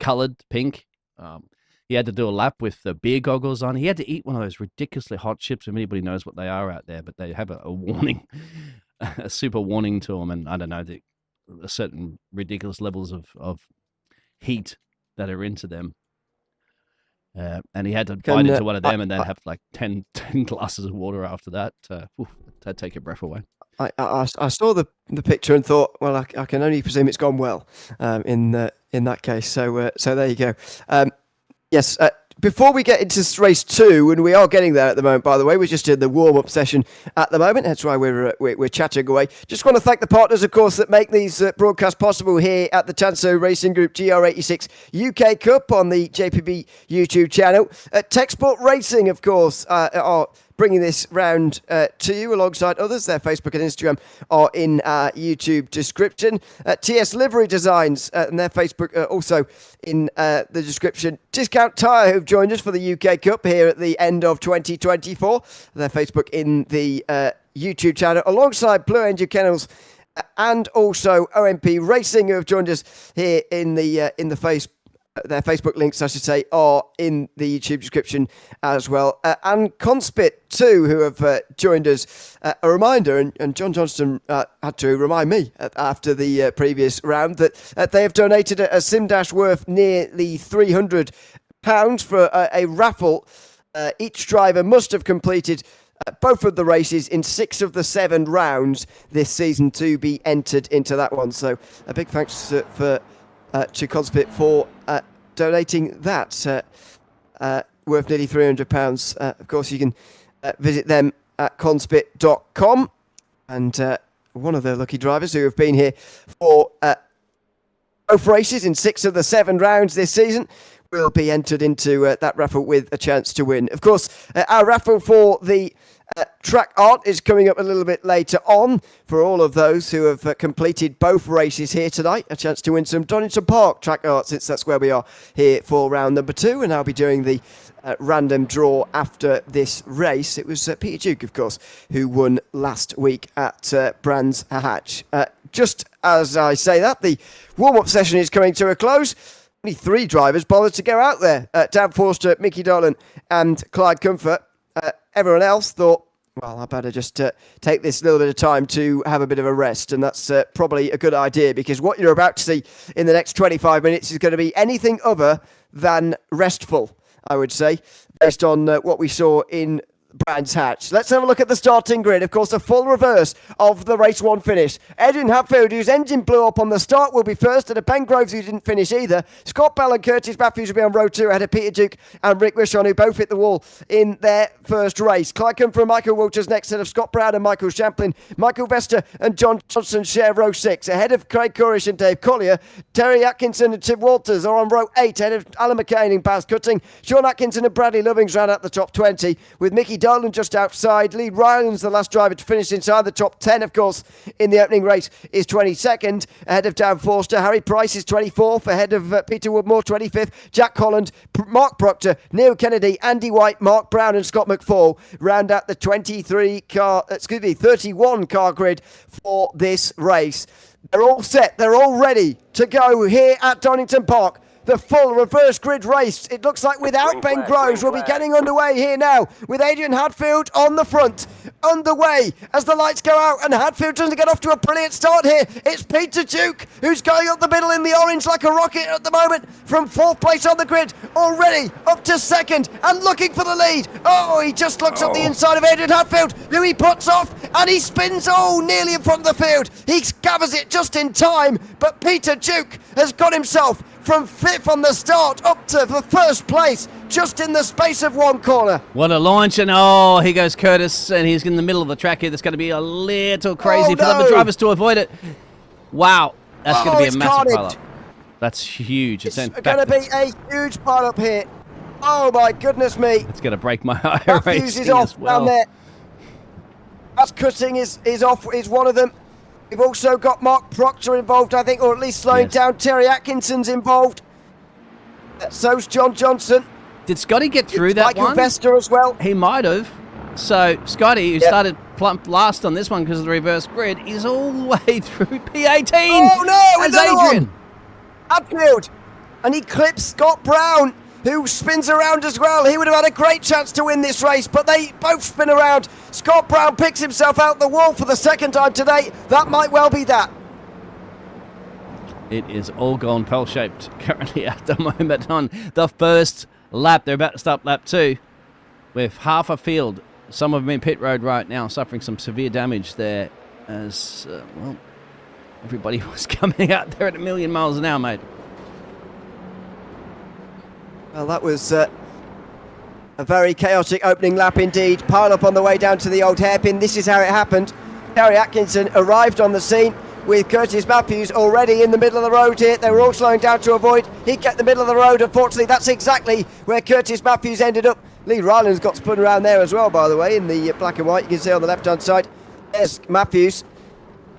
colored pink. He had to do a lap with the beer goggles on. He had to eat one of those ridiculously hot chips. If anybody knows what they are out there, but they have a warning, a super warning to them. And I don't know, a certain ridiculous levels of heat that are into them. And he had to bite into one of them and then have like 10 glasses of water after that. That'd take your breath away. I saw the picture and thought, well, I can only presume it's gone well in that case. So there you go. Yes, before we get into race 2, and we are getting there at the moment, by the way, we're just in the warm-up session at the moment. That's why we're chatting away. Just want to thank the partners, of course, that make these broadcasts possible here at the Tanso Racing Group GR86 UK Cup on the JPB YouTube channel. Techsport Racing, of course, are bringing this round to you alongside others. Their Facebook and Instagram are in our YouTube description. TS Livery Designs and their Facebook are also in the description. Discount Tyre, who've joined us for the UK Cup here at the end of 2024. Their Facebook in the YouTube channel, alongside Blue Angel Kennels and also OMP Racing, who have joined us here in the Facebook. Their Facebook links, I should say, are in the YouTube description as well. And Conspit, too, who have joined us. A reminder, and John Johnston had to remind me after the previous round, that they have donated a sim dash worth nearly £300 for a raffle. Each driver must have completed both of the races in 6 of the 7 rounds this season to be entered into that one. So a big thanks to Conspit for donating that worth nearly £300. Of course, you can visit them at conspit.com. And one of the lucky drivers who have been here for both races in 6 of the 7 rounds this season will be entered into that raffle with a chance to win. Of course, our raffle for the Track art is coming up a little bit later on for all of those who have completed both races here tonight. A chance to win some Donington Park track art, since that's where we are here for round number 2, and I'll be doing the random draw after this race. It was Peter Duke, of course, who won last week at Brands Hatch. Just as I say that, the warm-up session is coming to a close. Only 3 drivers bothered to go out there. Dan Forster, Mickey Dolan and Clyde Comfort. Everyone else thought, well, I better just take this little bit of time to have a bit of a rest. And that's probably a good idea, because what you're about to see in the next 25 minutes is going to be anything other than restful, I would say, based on what we saw in Brands Hatch. Let's have a look at the starting grid. Of course, a full reverse of the race 1 finish. Adrian Hatfield, whose engine blew up on the start, will be first, and Ben Groves, who didn't finish either. Scott Bell and Curtis Matthews will be on row 2 ahead of Peter Duke and Rick Wishon, who both hit the wall in their first race. Clyde Comfort and Michael Walters next, ahead of Scott Brown and Michael Champlin. Michael Vester and John Johnson share row 6 ahead of Craig Courish and Dave Collier. Terry Atkinson and Tim Walters are on row 8 ahead of Alan McCain and Baz Cutting. Sean Atkinson and Bradley Lovings round out the top 20, with Mickey Dolan just outside. Lee Rylands, the last driver to finish inside the top 10, of course, in the opening race, is 22nd, ahead of Dan Forster. Harry Price is 24th, ahead of Peter Woodmore, 25th. Jack Holland, Mark Proctor, Neil Kennedy, Andy White, Mark Brown and Scott McFall round out the 31 car grid for this race. They're all set, they're all ready to go here at Donington Park. The full reverse grid race, it looks like, without Ben Groves. We'll be getting underway here now with Adrian Hadfield on the front. Underway as the lights go out, and Hadfield doesn't get off to a brilliant start here. It's Peter Duke who's going up the middle in the orange like a rocket at the moment, from 4th place on the grid, already up to 2nd and looking for the lead. Oh, he just looks up the inside of Adrian Hadfield, who he puts off, and he spins nearly in front of the field. He gathers it just in time, but Peter Duke has got himself from 5th on the start up to the 1st place, just in the space of 1 corner. What a launch, and here goes Curtis, and he's in the middle of the track here. That's going to be a little crazy for the other drivers to avoid it. Wow, that's going to be a massive pile-up. That's huge. It's going to be a huge pile-up here. Oh my goodness me. It's going to break my heart. Matthews is off down there. That's Cutting is off, is one of them. We've also got Mark Proctor involved, I think, or at least slowing down. Terry Atkinson's involved. So's John Johnson. Did Scotty get through that Michael one? Vester as well. He might have. So Scotty, who started plump last on this one because of the reverse grid, is all the way through P18. Oh no, as Adrian. Hadfield. And he clips Scott Brown, who spins around as well. He would have had a great chance to win this race, but they both spin around. Scott Brown picks himself out the wall for the 2nd time today. That might well be that. It is all gone pear-shaped currently at the moment on the first lap. They're about to start lap 2 with half a field. Some of them in pit road right now, suffering some severe damage there as, everybody was coming out there at 1,000,000 miles an hour, mate. Well, that was a very chaotic opening lap indeed. Pile up on the way down to the old hairpin. This is how it happened. Terry Atkinson arrived on the scene with Curtis Matthews already in the middle of the road here. They were all slowing down to avoid. He kept the middle of the road. Unfortunately, that's exactly where Curtis Matthews ended up. Lee Rylands got spun around there as well, by the way, in the black and white. You can see on the left-hand side. There's Matthews.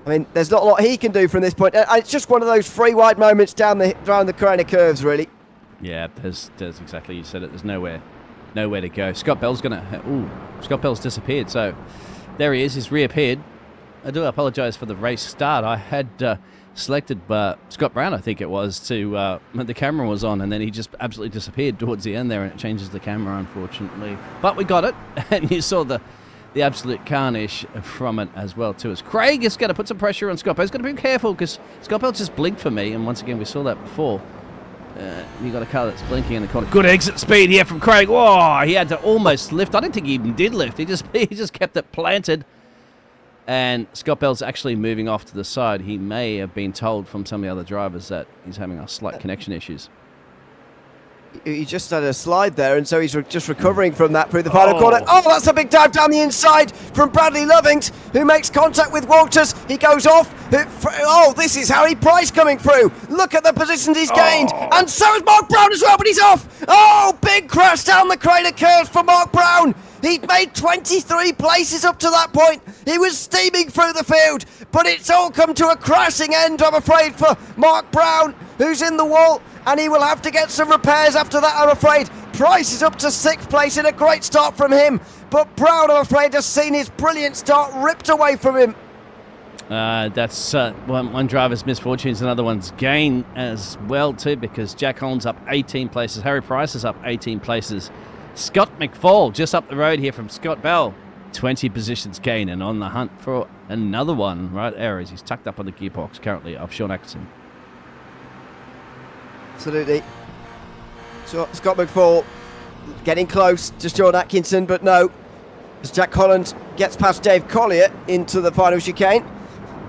I mean, there's not a lot he can do from this point. It's just one of those free wide moments down the kind of curves, really. Yeah, there's exactly, you said it. There's nowhere to go. Scott Bell's Scott Bell's disappeared. So there he is. He's reappeared. I do apologise for the race start. I had selected Scott Brown, I think it was, to the camera was on, and then he just absolutely disappeared towards the end there, and it changes the camera, unfortunately. But we got it, and you saw the absolute carnage from it as well too. As Craig is going to put some pressure on Scott Bell. He's got to be careful because Scott Bell just blinked for me, and once again we saw that before. You got a car that's blinking in the corner. Good exit speed here from Craig. Whoa, he had to almost lift. I don't think he even did lift. He just kept it planted. And Scott Bell's actually moving off to the side. He may have been told from some of the other drivers that he's having a slight connection issues. He just had a slide there, and so he's just recovering from that through the final corner. Oh, that's a big dive down the inside from Bradley Lovings, who makes contact with Walters. He goes off. Oh, this is Harry Price coming through. Look at the positions he's gained. And so is Mark Brown as well, but he's off. Oh, big crash down the crater curves for Mark Brown. He'd made 23 places up to that point. He was steaming through the field, but it's all come to a crashing end, I'm afraid, for Mark Brown, who's in the wall, and he will have to get some repairs after that, I'm afraid. Price is up to 6th place in a great start from him, but Brown, I'm afraid, has seen his brilliant start ripped away from him. That's one driver's misfortunes, another one's gain as well too, because Jack Holland's up 18 places, Harry Price is up 18 places, Scott McFall just up the road here from Scott Bell, 20 positions gain, and on the hunt for another one right there as he's tucked up on the gearbox currently of Sean Atkinson. Absolutely. So Scott McFall getting close to Sean Atkinson, but no, as Jack Holland gets past Dave Collier into the final chicane.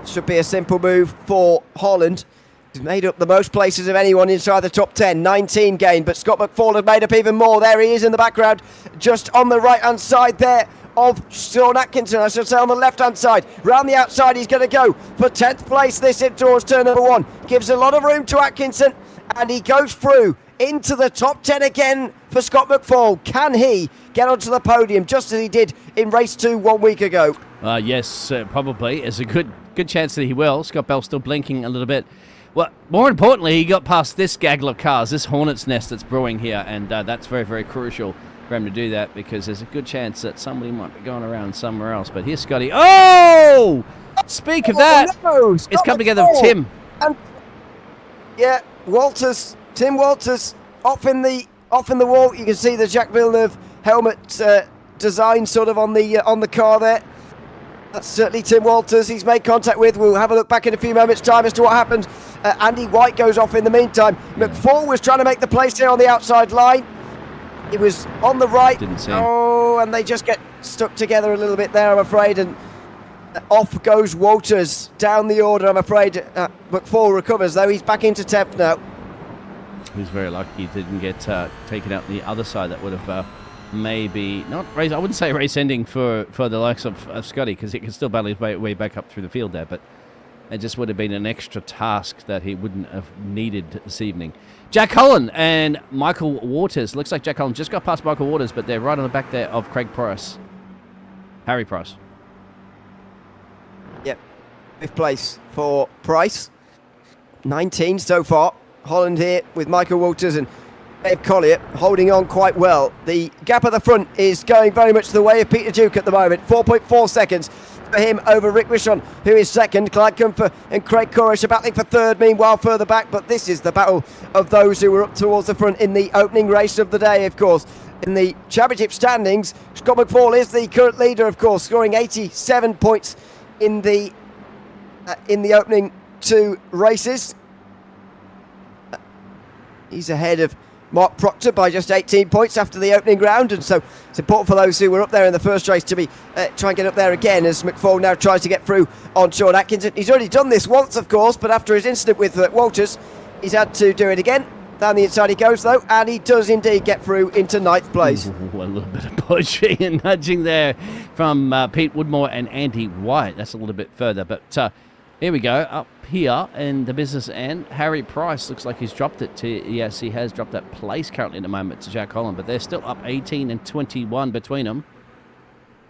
Should be a simple move for Holland. He's made up the most places of anyone inside the top 10, 19 gain, but Scott McFall has made up even more. There he is in the background, just on the right-hand side there of Sean Atkinson, I should say on the left-hand side. Round the outside, he's going to go for 10th place this indoors turn number 1. Gives a lot of room to Atkinson, and he goes through into the top 10 again for Scott McFall. Can he get onto the podium just as he did in race 2 1 week ago? Yes, probably. There's a good chance that he will. Scott Bell's still blinking a little bit. Well, more importantly, he got past this gaggle of cars, this hornet's nest that's brewing here, and that's very, very crucial for him to do that, because there's a good chance that somebody might be going around somewhere else. But here's Scotty. Oh! Speak of that, no, it's come together with Tim. And yeah, Tim Walters off in the wall. You can see the Jacques Villeneuve helmet design sort of on the car there. That's certainly Tim Walters he's made contact with. We'll have a look back in a few moments' time as to what happened. Andy White goes off in the meantime. McFall was trying to make the place here on the outside line. He was on the right. Didn't see. Oh, and they just get stuck together a little bit there, I'm afraid. And off goes Walters down the order, I'm afraid. McFall recovers, though. He's back into 10th now. He was very lucky he didn't get taken out the other side. That would have maybe not race. I wouldn't say race ending for the likes of Scotty, because he can still battle his way back up through the field there, but it just would have been an extra task that he wouldn't have needed this evening. Jack Holland and Michael Waters. Looks like Jack Holland just got past Michael Waters, but they're right on the back there of Craig Price. Harry Price. Yep. 5th place for Price. 19 so far. Holland here with Michael Walters and Dave Collier holding on quite well. The gap at the front is going very much the way of Peter Duke at the moment. 4.4 seconds for him over Rick Rishon, who is second. Clyde Comfer and Craig Corish are battling for third, meanwhile further back. But this is the battle of those who were up towards the front in the opening race of the day, of course. In the championship standings, Scott McFall is the current leader, of course, scoring 87 points in the opening 2 races. He's ahead of Mark Proctor by just 18 points after the opening round, and so it's important for those who were up there in the first race to be try and get up there again, as McFall now tries to get through on Sean Atkinson. He's already done this once, of course, but after his incident with Walters, he's had to do it again. Down the inside he goes, though, and he does indeed get through into 9th place. Ooh, a little bit of pushing and nudging there from Pete Woodmore and Andy White. That's a little bit further, but here we go, up here in the business end. Harry Price looks like he's dropped it to, yes, he has dropped that place currently at the moment to Jack Holland, but they're still up 18 and 21 between them.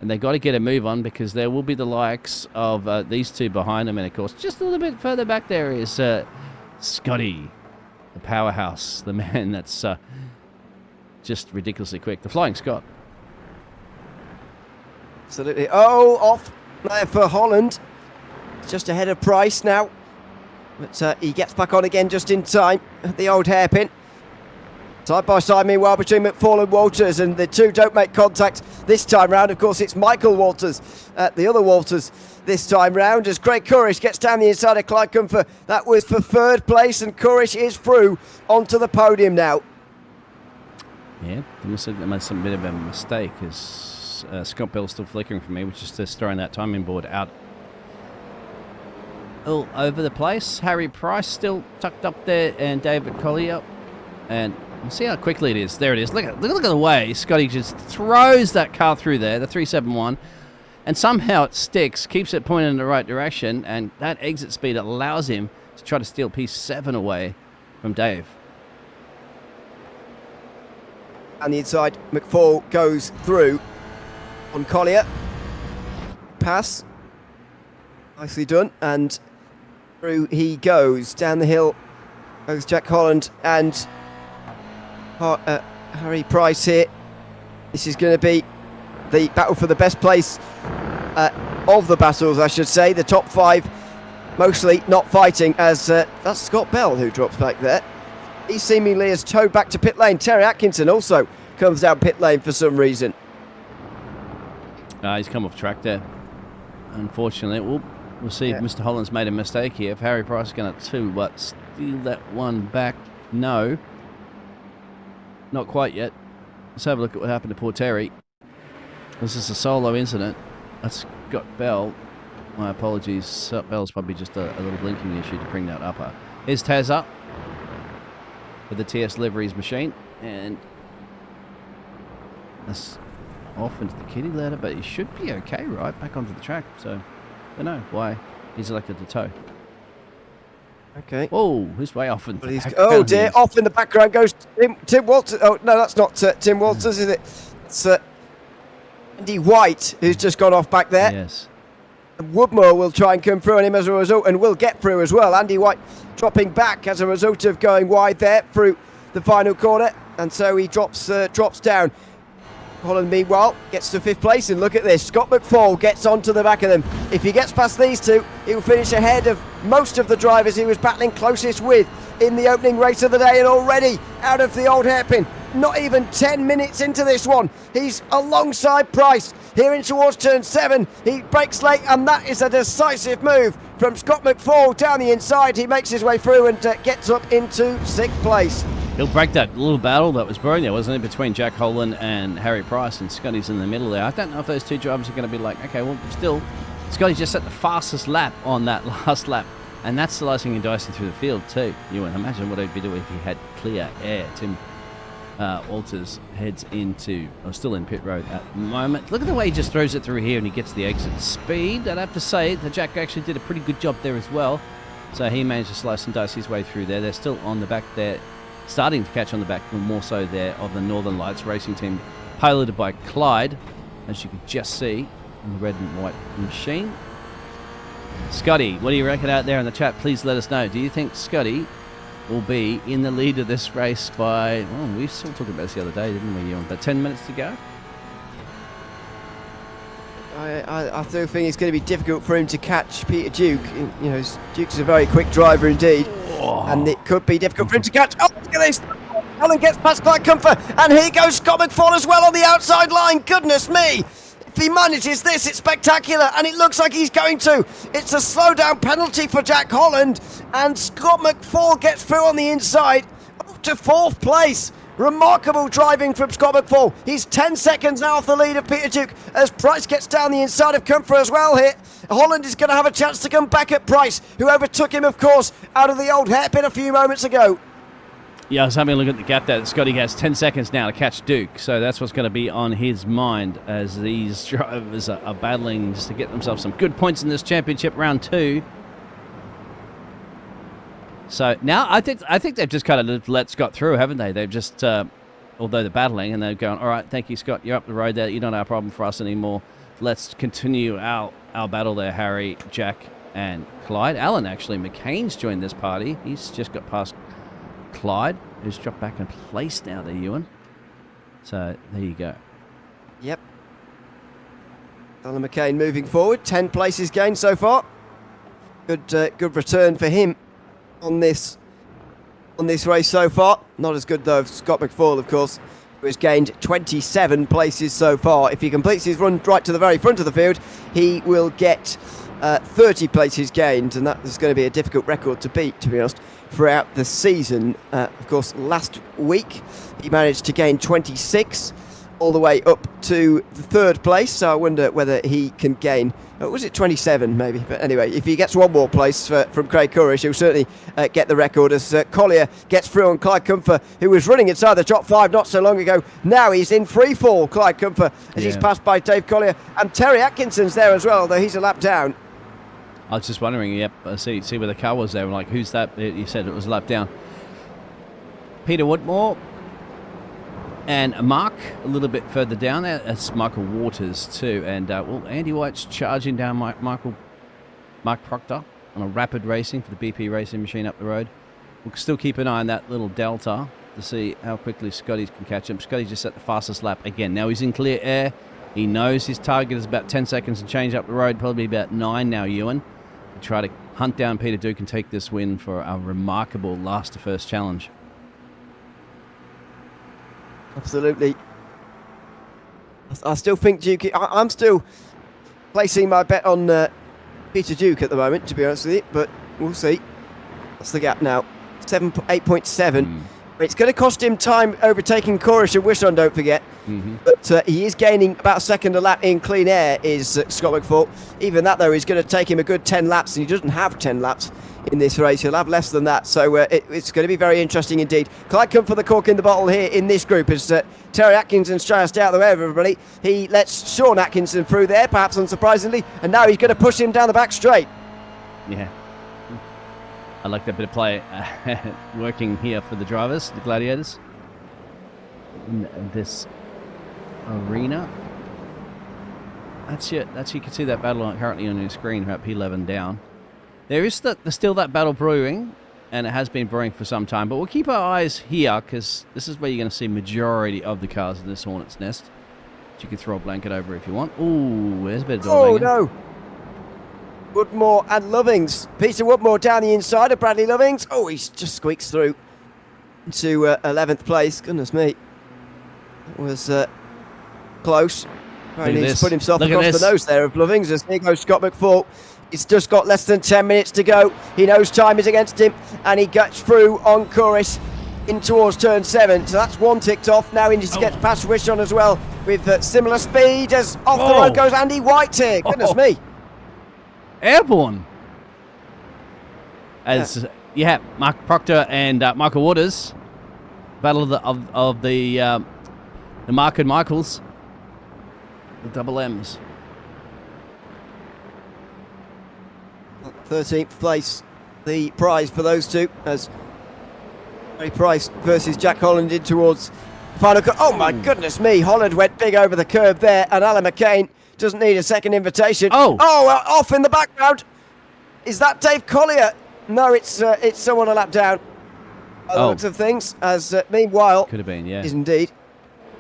And they've got to get a move on, because there will be the likes of these two behind them. And, of course, just a little bit further back there is Scotty, the powerhouse, the man that's just ridiculously quick. The Flying Scott. Absolutely. Oh, off there for Holland. Just ahead of Price now. But he gets back on again just in time. The old hairpin. Side by side, meanwhile, between McFall and Walters, and the two don't make contact this time round. Of course, it's Michael Walters, the other Walters, this time round, as Craig Corish gets down the inside of Clyde Comfer. That was for 3rd place, and Corish is through onto the podium now. Yeah, there must have been some bit of a mistake, as Scott Bell's still flickering for me, which is just throwing that timing board out all over the place. Harry Price still tucked up there, and David Collier, and we'll see how quickly it is. There it is. Look at the way Scotty just throws that car through there, the 371, and somehow it sticks, keeps it pointed in the right direction, and that exit speed allows him to try to steal P7 away from Dave. And the inside, McFall goes through. on Collier. Pass. Nicely done. And through he goes. Down the hill goes Jack Holland and Harry Price here. This is going to be the battle for the best place of the battles, I should say. The top 5 mostly not fighting, as that's Scott Bell who drops back there. He seemingly is towed back to pit lane. Terry Atkinson also comes down pit lane for some reason. He's come off track there, unfortunately. We'll see if Mr. Holland's made a mistake here. If Harry Price is going to steal that one back. No. Not quite yet. Let's have a look at what happened to poor Terry. This is a solo incident. That's Scott Bell. My apologies. Scott Bell's probably just a little blinking issue to bring that upper. Here's Taz up with the TS Liveries machine. And that's off into the kitty ladder, but he should be okay, right? Back onto the track. So, I don't know why he's elected to tow. Okay. Oh, he's way off in the background. Oh dear, off in the background goes Tim Walters. Oh, no, that's not Tim Walters, is it? It's Andy White, who's just gone off back there. Yes. Woodmore will try and come through on him as a result, and will get through as well. Andy White dropping back as a result of going wide there through the final corner, and so he drops down. Holland, meanwhile, gets to 5th place, and look at this. Scott McFall gets onto the back of them. If he gets past these two, he will finish ahead of most of the drivers he was battling closest with in the opening race of the day, and already out of the old hairpin. Not even 10 minutes into this one, he's alongside Price here in towards turn 7. He breaks late, and that is a decisive move from Scott McFall down the inside. He makes his way through and gets up into 6th place. He'll break that little battle that was brewing there, wasn't it, between Jack Holland and Harry Price, and Scotty's in the middle there. I don't know if those two drivers are going to be like, okay, well, still, Scotty just set the fastest lap on that last lap, and that's slicing and dicing through the field too. Ewan, imagine what he'd be doing if he had clear air. Tim Walters heads into, or still in pit road at the moment. Look at the way he just throws it through here and he gets the exit speed. I'd have to say that Jack actually did a pretty good job there as well. So he managed to slice and dice his way through there. They're still on the back there, starting to catch on the back, more so there, of the Northern Lights racing team, piloted by Clyde, as you can just see in the red and white machine. Scotty, what do you reckon out there in the chat? Please let us know. Do you think Scotty will be in the lead of this race by, we still talked about this the other day, didn't we, Ewan? But 10 minutes to go? I do think it's going to be difficult for him to catch Peter Duke. You know, Duke's a very quick driver indeed, and it could be difficult for him to catch. Oh, look at this! Alan gets past Clyde Comfort, and here goes Scott McFall as well on the outside line. Goodness me! If he manages this, it's spectacular, and it looks like he's going to. It's a slowdown penalty for Jack Holland, and Scott McFall gets through on the inside up to 4th place. Remarkable driving from Scott McFall. He's 10 seconds now off the lead of Peter Duke as Price gets down the inside of Comfort as well here. Holland is going to have a chance to come back at Price, who overtook him, of course, out of the old hairpin a few moments ago. Yeah, I was having a look at the gap there. Scotty has 10 seconds now to catch Duke, so that's what's going to be on his mind as these drivers are battling just to get themselves some good points in this championship round 2. So now I think they've just kind of let Scott through, haven't they? They've just, although they're battling, and they're going, all right, thank you, Scott, you're up the road there. You're not our problem for us anymore. Let's continue our battle there, Harry, Jack, and Clyde. Alan, actually, McCain's joined this party. He's just got past Clyde, who's dropped back in place now there, Ewan. So there you go. Yep. Alan McCain moving forward. 10 places gained so far. Good return for him on this race so far. Not as good though of Scott McFall, of course, who has gained 27 places so far. If he completes his run right to the very front of the field, he will get 30 places gained, and that is going to be a difficult record to beat, to be honest, throughout the season. Of course, last week he managed to gain 26 all the way up to the 3rd place, so I wonder whether he can gain, was it 27 maybe? But anyway, if he gets one more place from Craig Courish, he'll certainly get the record as Collier gets through on Clyde Comfort, who was running inside the top 5 not so long ago. Now he's in free fall, Clyde Comfort, as he's passed by Dave Collier, and Terry Atkinson's there as well, although he's a lap down. I was just wondering, see where the car was there. I'm like, who's that? You said it was a lap down. Peter Woodmore And Mark, a little bit further down there, that's Michael Waters too. And, well, Andy White's charging down Mark Proctor on a rapid racing for the BP racing machine up the road. We'll still keep an eye on that little delta to see how quickly Scotty can catch him. Scotty just set the fastest lap again. Now he's in clear air. He knows his target is about 10 seconds and change up the road, probably about 9 now, Ewan. To try to hunt down Peter Duke and take this win for a remarkable last to first challenge. Absolutely. I still think Duke... I'm still placing my bet on Peter Duke at the moment, to be honest with you, but we'll see. What's the gap now? 8.7. It's going to cost him time overtaking Corish and Wishon, don't forget. But he is gaining about a second a lap in clean air, is Scott McFall. Even that, though, is going to take him a good 10 laps, and he doesn't have 10 laps in this race. He'll have less than that, so it's going to be very interesting indeed. Clyde come for the cork in the bottle here in this group as Terry Atkinson's trying to stay out of the way of everybody. He lets Sean Atkinson through there, perhaps unsurprisingly, and now he's going to push him down the back straight. Yeah. I like that bit of play working here for the drivers, the gladiators, in this arena. You can see that battle currently on your screen about P11 down. There is still that battle brewing, and it has been brewing for some time, but we'll keep our eyes here because this is where you're going to see majority of the cars in this Hornet's Nest. So you can throw a blanket over if you want. Ooh, there's a bit of dog banging. No! Woodmore and Lovings. Peter Woodmore down the inside of Bradley Lovings. Oh, he's just squeaks through into 11th place. Goodness me. That was close. Right, he's put himself across the nose there of Lovings as here goes Scott McFall. He's just got less than 10 minutes to go. He knows time is against him, and he gets through on Chorus in towards turn 7. So that's one ticked off. Now he needs to get past Wishon as well with similar speed as off the road goes Andy White here. Goodness me. Airborne. As Mark Proctor and Michael Waters, battle of the Mark and Michaels, the double M's. 13th place, the prize for those two, as Gary Price versus Jack Holland in towards the final. Oh my goodness me! Holland went big over the curb there, and Alan McCain doesn't need a second invitation. Off in the background. Is that Dave Collier? No, it's someone a lap down. By the looks of things. As meanwhile, could have been, yeah, is indeed.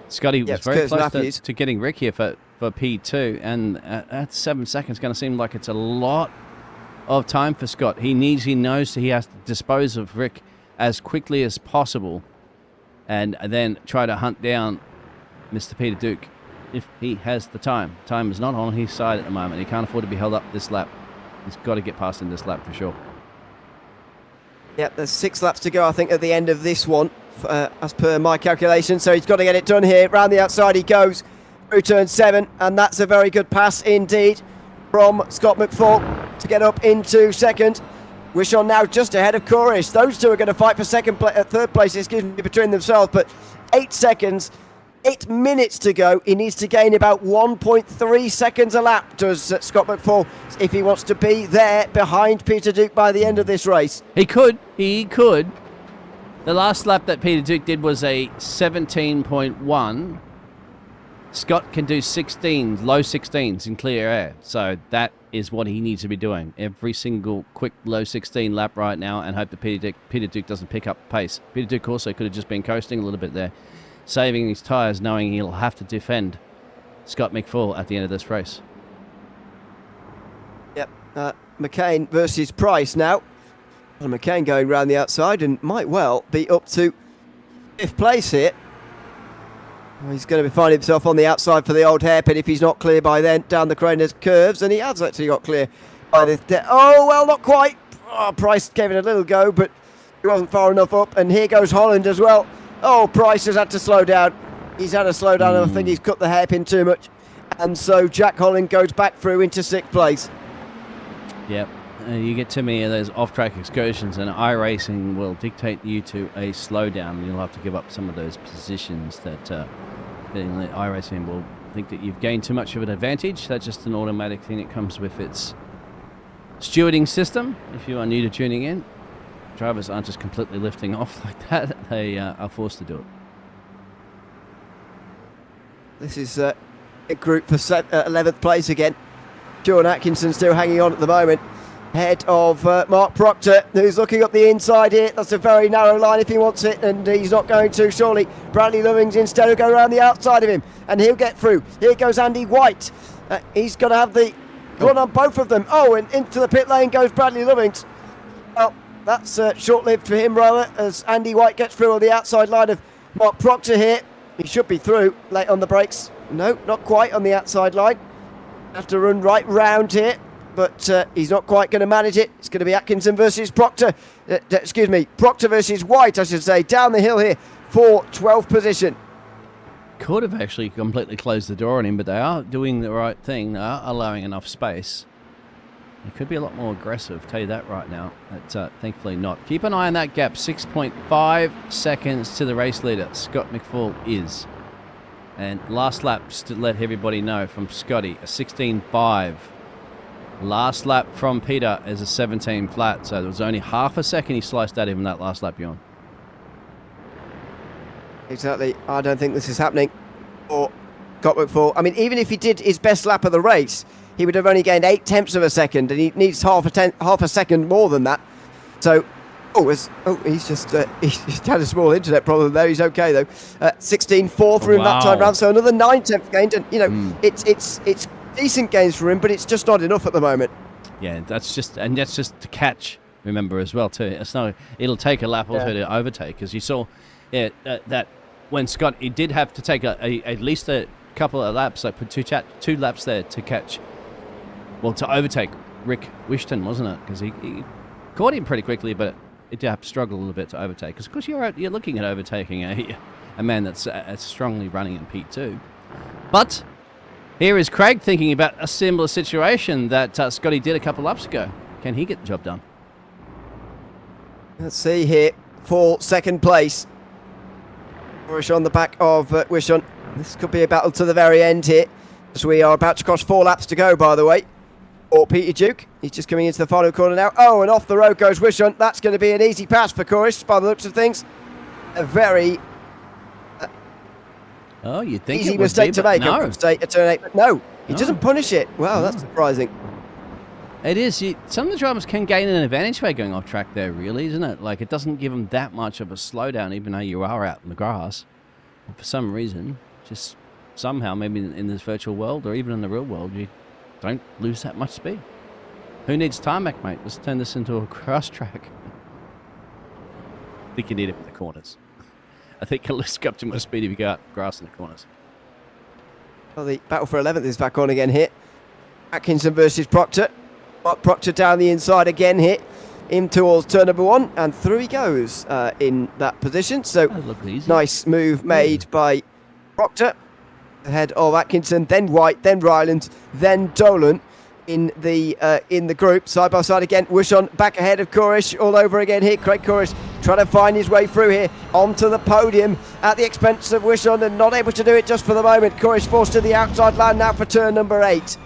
Scotty was very close to getting Rick here for P2, and at 7 seconds, going to seem like it's a lot of time for Scott. He knows he has to dispose of Rick as quickly as possible, and then try to hunt down Mr. Peter Duke if he has the time. Time is not on his side at the moment. He can't afford to be held up this lap. He's got to get past in this lap for sure. Yep, there's 6 laps to go, I think, at the end of this one, as per my calculation. So he's got to get it done here. Round the outside he goes through turn 7, and that's a very good pass indeed from Scott McFall to get up into second. Wishon now just ahead of Chorus. Those two are going to fight for third place, between themselves, but 8 seconds. 8 minutes to go. He needs to gain about 1.3 seconds a lap, does Scott McFall, if he wants to be there behind Peter Duke by the end of this race. He could. The last lap that Peter Duke did was a 17.1. Scott can do 16s, low 16s in clear air. So that is what he needs to be doing. Every single quick low 16 lap right now, and hope that Peter Duke doesn't pick up pace. Peter Duke also could have just been coasting a little bit there, saving his tyres, knowing he'll have to defend Scott McFall at the end of this race. Yep, McCain versus Price now. And McCain going round the outside and might well be up to 5th place here. He's going to be finding himself on the outside for the old hairpin if he's not clear by then down the corner's curves, and he has actually got clear by this. Not quite. Price gave it a little go, but he wasn't far enough up, and here goes Holland as well. Price has had to slow down. He's had to slow down, and I think he's cut the hairpin too much. And so Jack Holland goes back through into 6th place. Yep. You get too many of those off-track excursions, and iRacing will dictate you to a slowdown. You'll have to give up some of those positions that iRacing will think that you've gained too much of an advantage. That's just an automatic thing that comes with its stewarding system. If you are new to tuning in, drivers aren't just completely lifting off like that. They are forced to do it. This is a group for 11th place again. Sean Atkinson still hanging on at the moment. Head of Mark Proctor, who's looking up the inside here. That's a very narrow line if he wants it, and he's not going to, surely. Bradley Lovings instead will go around the outside of him, and he'll get through. Here goes Andy White. He's got to have the run on both of them. Oh, and into the pit lane goes Bradley Lovings. Well, that's short-lived for him, rather, as Andy White gets through on the outside line of Mark Proctor here. He should be through late on the brakes. No, not quite on the outside line. Have to run right round here. But he's not quite going to manage it. It's going to be Atkinson versus Proctor. Proctor versus White, I should say. Down the hill here for 12th position. Could have actually completely closed the door on him, but they are doing the right thing. They are allowing enough space. It could be a lot more aggressive, tell you that right now. But thankfully not. Keep an eye on that gap. 6.5 seconds to the race leader. Scott McFall is. And last lap, just to let everybody know, from Scotty, a 16.5. Last lap from Peter is a 17 flat, so there was only half a second he sliced at him in that last lap, Ewan. Exactly. I don't think this is happening for Scott McFall. I mean, even if he did his best lap of the race, he would have only gained 0.8 of a second, and he needs half a second more than that. So, he's just he's had a small internet problem there. He's okay though. 16.4 through him that time round, so another 9/10 gained, and you know it's decent gains for him, but it's just not enough at the moment. Yeah, that's just to catch. Remember as well too. It'll take a lap or two to overtake, because you saw, that when Scott, he did have to take at least a couple of laps, like put two laps there to catch, to overtake Rick Wishton, wasn't it? Because he caught him pretty quickly, but it did have to struggle a little bit to overtake. Because of course you're looking at overtaking a man that's strongly running in P2, but. Here is Craig thinking about a similar situation that Scotty did a couple laps ago. Can he get the job done? Let's see here for second place. Wish on the back of Wishon. This could be a battle to the very end here, as we are about to cross 4 laps to go, by the way. Or Peter Duke. He's just coming into the final corner now. Oh, and off the road goes Wishon. That's going to be an easy pass for Chorus, by the looks of things. A very... you'd think easy it would mistake to make. No. Mistake at turn 8, but no, he doesn't punish it. Wow, that's surprising. It is. Some of the drivers can gain an advantage by going off track there, really, isn't it? Like, it doesn't give them that much of a slowdown, even though you are out in the grass. For some reason, just somehow, maybe in this virtual world or even in the real world, you don't lose that much speed. Who needs tarmac, mate? Let's turn this into a grass track. I think you need it for the corners. I think you'll lose up too much speed if you go out grass in the corners. Well, the battle for 11th is back on again here. Atkinson versus Proctor. Proctor down the inside again here. In towards turn number 1, and through he goes in that position. So, nice move made by Proctor. Ahead of Atkinson, then White, then Ryland, then Dolan. In the group, side by side again. Wishon back ahead of Corish all over again here. Craig Corish trying to find his way through here onto the podium at the expense of Wishon, and not able to do it just for the moment. Corish forced to the outside line now for turn number 8.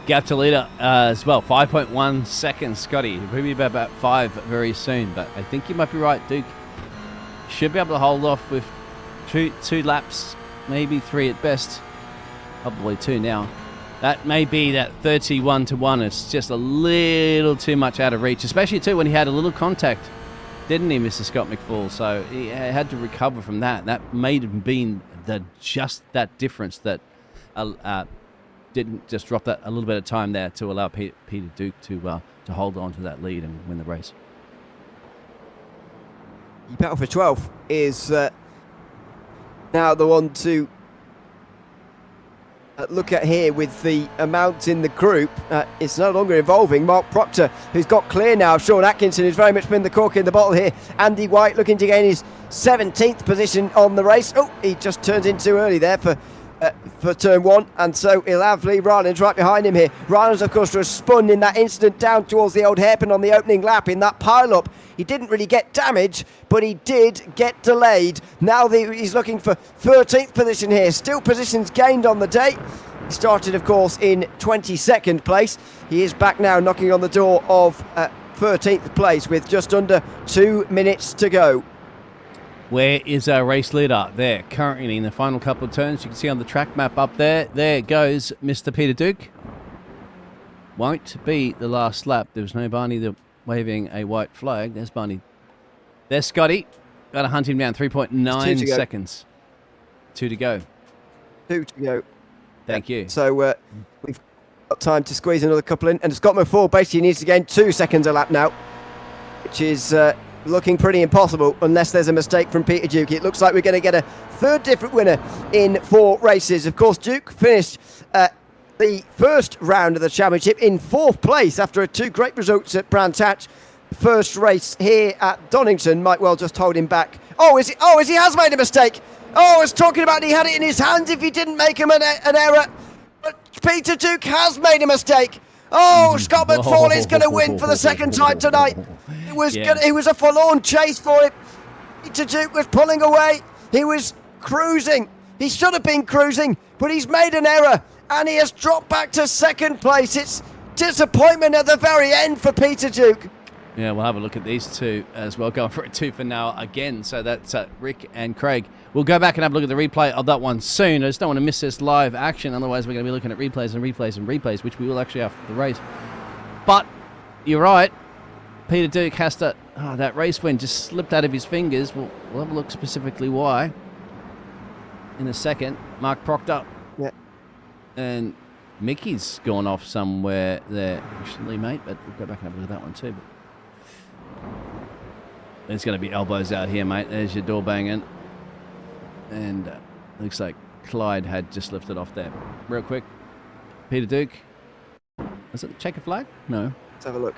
Gap to leader as well, 5.1 seconds, Scotty. He'll be about 5 very soon, but I think you might be right, Duke. Should be able to hold off with two laps, maybe 3 at best. Probably 2 now. That may be that 31-1. It's just a little too much out of reach, especially too when he had a little contact, didn't he, Mr. Scott McFall? So he had to recover from that. That may have been just that difference that didn't just drop that a little bit of time there to allow Peter Duke to hold on to that lead and win the race. The battle for 12 is now the one to look at here with the amount in the group. It's no longer involving Mark Proctor, who's got clear now. Sean Atkinson, who's very much been the cork in the bottle here. Andy White looking to gain his 17th position on the race. Oh, he just turned in too early there for turn 1, and so he'll have Lee Rylands right behind him here. Rylands, of course, was spun in that instant down towards the old hairpin on the opening lap in that pile-up. He didn't really get damage, but he did get delayed. Now he's looking for 13th position here. Still positions gained on the day. He started, of course, in 22nd place. He is back now knocking on the door of 13th place with just under 2 minutes to go. Where is our race leader? There, currently in the final couple of turns. You can see on the track map up there. There goes Mr. Peter Duke. Won't be the last lap. There was no Barney waving a white flag. There's Barney. There's Scotty. Got to hunt him down. 3.9 seconds. 2 to go. 2 to go. Thank you. So we've got time to squeeze another couple in. And Scott McFall basically needs to gain 2 seconds a lap now, which is looking pretty impossible unless there's a mistake from Peter Duke. It looks like we're going to get a third different winner in 4 races. Of course, Duke finished the first round of the championship in 4th place after 2 great results at Brands Hatch. First race here at Donington might well just hold him back. Oh, is he has made a mistake. Oh, I was talking about he had it in his hands if he didn't make him an error. But Peter Duke has made a mistake. Oh, Scott McFall is going to win for the second time tonight. It was a forlorn chase for him. Peter Duke was pulling away. He was cruising. He should have been cruising, but he's made an error and he has dropped back to 2nd place. It's disappointment at the very end for Peter Duke. Yeah, we'll have a look at these 2 as well. Going for a 2 for now again. So that's Rick and Craig. We'll go back and have a look at the replay of that one soon. I just don't want to miss this live action. Otherwise, we're going to be looking at replays and replays and replays, which we will actually after the race. But you're right. Peter Duke has to... Oh, that race win just slipped out of his fingers. We'll have a look specifically why in a second. Mark Proctor. Yeah. And Mickey's gone off somewhere there recently, mate. But we'll go back and have a look at that one too. There's going to be elbows out here, mate. There's your door banging. And looks like Clyde had just lifted off there. Real quick. Peter Duke. Is it the checker flag? No. Let's have a look.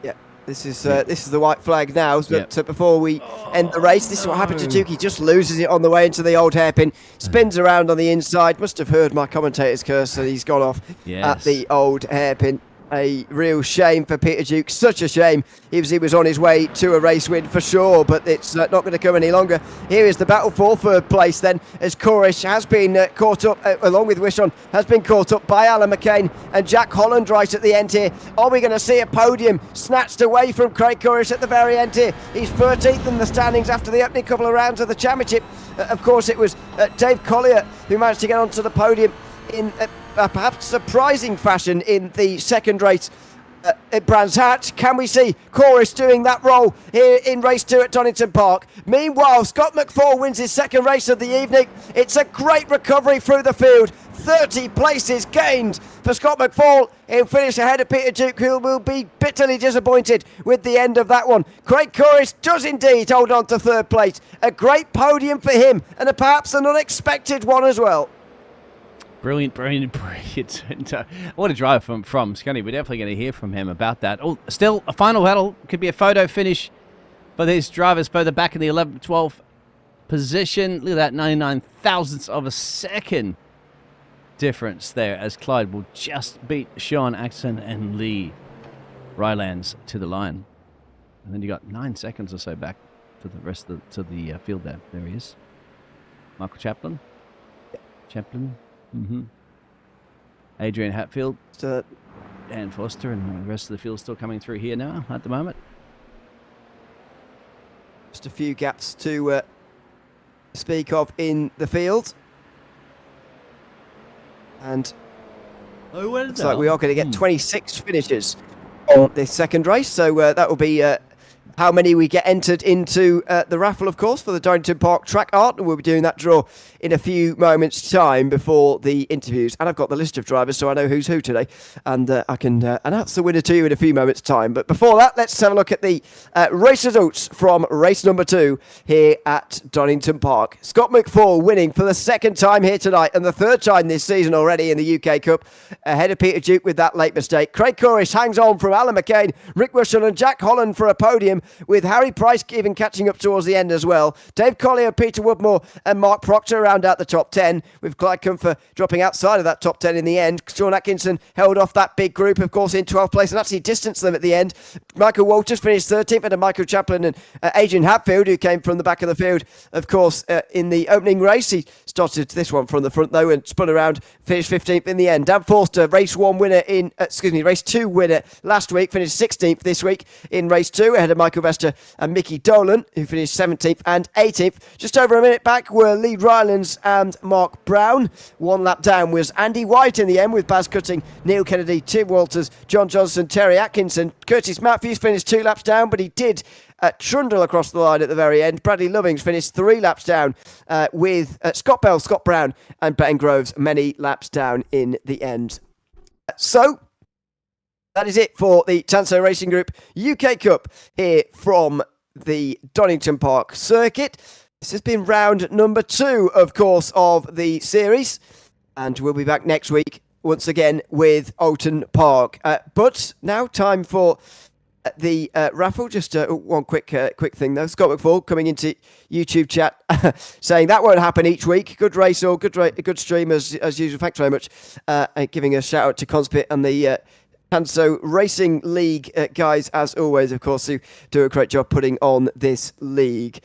Yeah, this is the white flag now. But before we end the race, this is what happened to Duke. He just loses it on the way into the old hairpin. Spins around on the inside. Must have heard my commentator's curse, so he's gone off at the old hairpin. A real shame for Peter Duke, such a shame. He was on his way to a race win for sure, but it's not going to come any longer. Here is the battle for 3rd place then, as Corish has been caught up, along with Wishon, has been caught up by Alan McCain and Jack Holland right at the end here. Are we going to see a podium snatched away from Craig Corish at the very end here? He's 13th in the standings after the opening couple of rounds of the championship. Of course, it was Dave Collier who managed to get onto the podium in perhaps surprising fashion in the 2nd race at Brands Hatch. Can we see Chorus doing that role here in race 2 at Donington Park? Meanwhile, Scott McFall wins his 2nd race of the evening. It's a great recovery through the field. 30 places gained for Scott McFall. He'll finish ahead of Peter Duke, who will be bitterly disappointed with the end of that one. Craig Chorus does indeed hold on to 3rd place. A great podium for him, and perhaps an unexpected one as well. Brilliant. And, what a drive from Scotty. We're definitely going to hear from him about that. Oh, still a final battle. Could be a photo finish for these drivers further back in the 11th, 12th position. Look at that, 99 thousandths of a second difference there, as Clyde will just beat Sean Axon and Lee Rylands to the line. And then you got 9 seconds or so back to the rest of the field there. There he is. Michael Chaplin. Adrian Hatfield, Dan Foster, and the rest of the field still coming through here now at the moment. Just a few gaps to speak of in the field. And looks like we are going to get 26 finishes on this 2nd race. So that will be how many we get entered into the raffle, of course, for the Donington Park track art. And we'll be doing that draw in a few moments' time before the interviews. And I've got the list of drivers, so I know who's who today. And I can announce the winner to you in a few moments' time. But before that, let's have a look at the race results from race number 2 here at Donington Park. Scott McFall winning for the 2nd time here tonight and the 3rd time this season already in the UK Cup, ahead of Peter Duke with that late mistake. Craig Corish hangs on from Alan McCain, Rick Russell and Jack Holland for a podium, with Harry Price even catching up towards the end as well. Dave Collier, Peter Woodmore and Mark Proctor round out the top 10, with Clyde Comfer dropping outside of that top 10 in the end. Sean Atkinson held off that big group, of course, in 12th place and actually distanced them at the end. Michael Walters finished 13th, and Michael Chaplin and Adrian Hatfield, who came from the back of the field, of course, in the opening race. He started this one from the front, though, and spun around, finished 15th in the end. Dan Forster, race 2 winner last week, finished 16th this week in race 2, ahead of Michael Sylvester and Mickey Dolan, who finished 17th and 18th. Just over a minute back were Lee Rylands and Mark Brown. 1 lap down was Andy White in the end, with Baz Cutting, Neil Kennedy, Tim Walters, John Johnson, Terry Atkinson. Curtis Matthews finished 2 laps down, but he did trundle across the line at the very end. Bradley Lovings finished 3 laps down with Scott Bell, Scott Brown and Ben Groves many laps down in the end. So that is it for the Tanso Racing Group UK Cup here from the Donington Park circuit. This has been round number 2, of course, of the series, and we'll be back next week once again with Oulton Park. But now time for the raffle. Just one quick thing though. Scott McFall coming into YouTube chat saying that won't happen each week. Good race or good stream as usual. Thanks very much. And giving a shout out to Conspit and the Tanso Racing League guys, as always, of course, who do a great job putting on this league.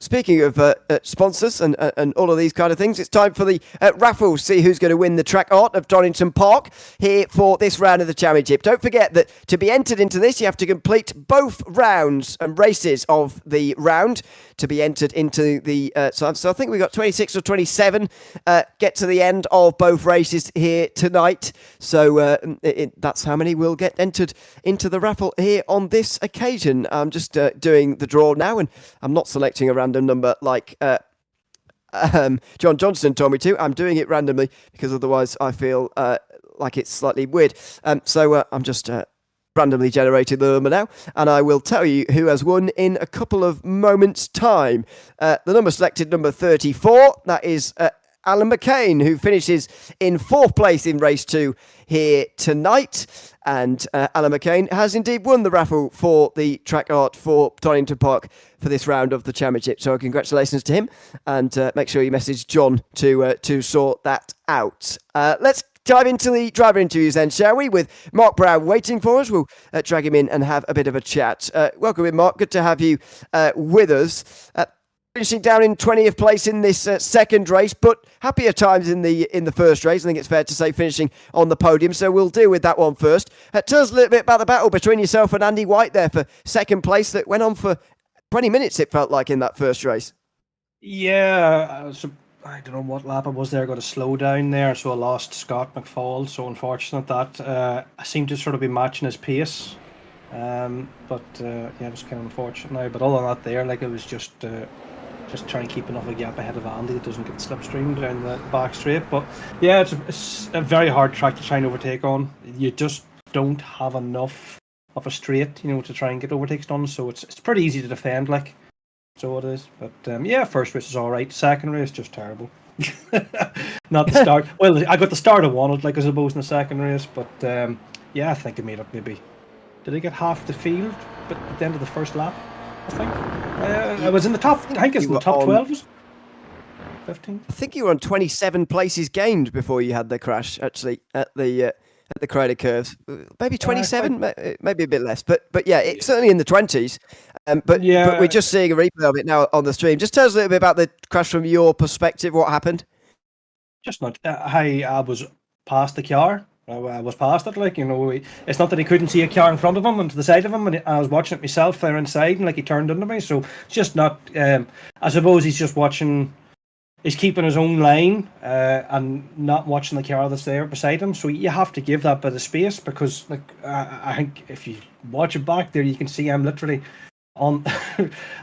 Speaking of sponsors and all of these kind of things, it's time for the raffle. See who's going to win the track art of Donington Park here for this round of the championship. Don't forget that to be entered into this, you have to complete both rounds and races of the round to be entered into the so I think we've got 26 or 27 get to the end of both races here tonight. So that's how many will get entered into the raffle here on this occasion. I'm just doing the draw now, and I'm not selecting a random number like John Johnson told me to. I'm doing it randomly because otherwise I feel like it's slightly weird. So I'm just randomly generated the number now, and I will tell you who has won in a couple of moments' time. The number selected, number 34, that is Alan McCain, who finishes in 4th place in race 2 here tonight. And Alan McCain has indeed won the raffle for the track art for Donington Park for this round of the championship. So congratulations to him, and make sure you message John to sort that out. Let's dive into the driver interviews then, shall we? With Mark Brown waiting for us. We'll drag him in and have a bit of a chat. Welcome in, Mark. Good to have you with us. Finishing down in 20th place in this second race, but happier times in the first race. I think it's fair to say finishing on the podium, so we'll deal with that one first. Tell us a little bit about the battle between yourself and Andy White there for second place that went on for 20 minutes, it felt like, in that first race. Yeah, I don't know what lap I was there. I got a slow down there, so I lost Scott McFall. So unfortunate that I seemed to sort of be matching his pace. But yeah, it was kind of unfortunate now. But other than that, there, like, it was just trying to keep enough of a gap ahead of Andy that doesn't get slipstreamed down the back straight. But yeah, it's a very hard track to try and overtake on. You just don't have enough of a straight, to try and get overtakes done. So it's pretty easy to defend, like. So it is. But yeah, first race is all right. Second race, just terrible. Not the start. Well, I got the start I wanted, like, I suppose, in the second race. But yeah, I think I made up maybe. Did I get half the field? But at the end of the first lap, I think. I was in the top. I think it's in the top 12. 15. I think you were on 27 places gained before you had the crash, actually, at the Crater Curves. Maybe 27, maybe a bit less. But yeah, it's certainly in the 20s. But we're just seeing a replay of it now on the stream. Just tell us a little bit about the crash from your perspective. What happened? Just not. I was past the car. I was past it, like, it's not that he couldn't see a car in front of him and to the side of him, and I was watching it myself there inside, and like, he turned into me. So it's just not. I suppose he's just watching. He's keeping his own line and not watching the car that's there beside him. So you have to give that bit of space, because, like, I think if you watch it back there, you can see I'm literally on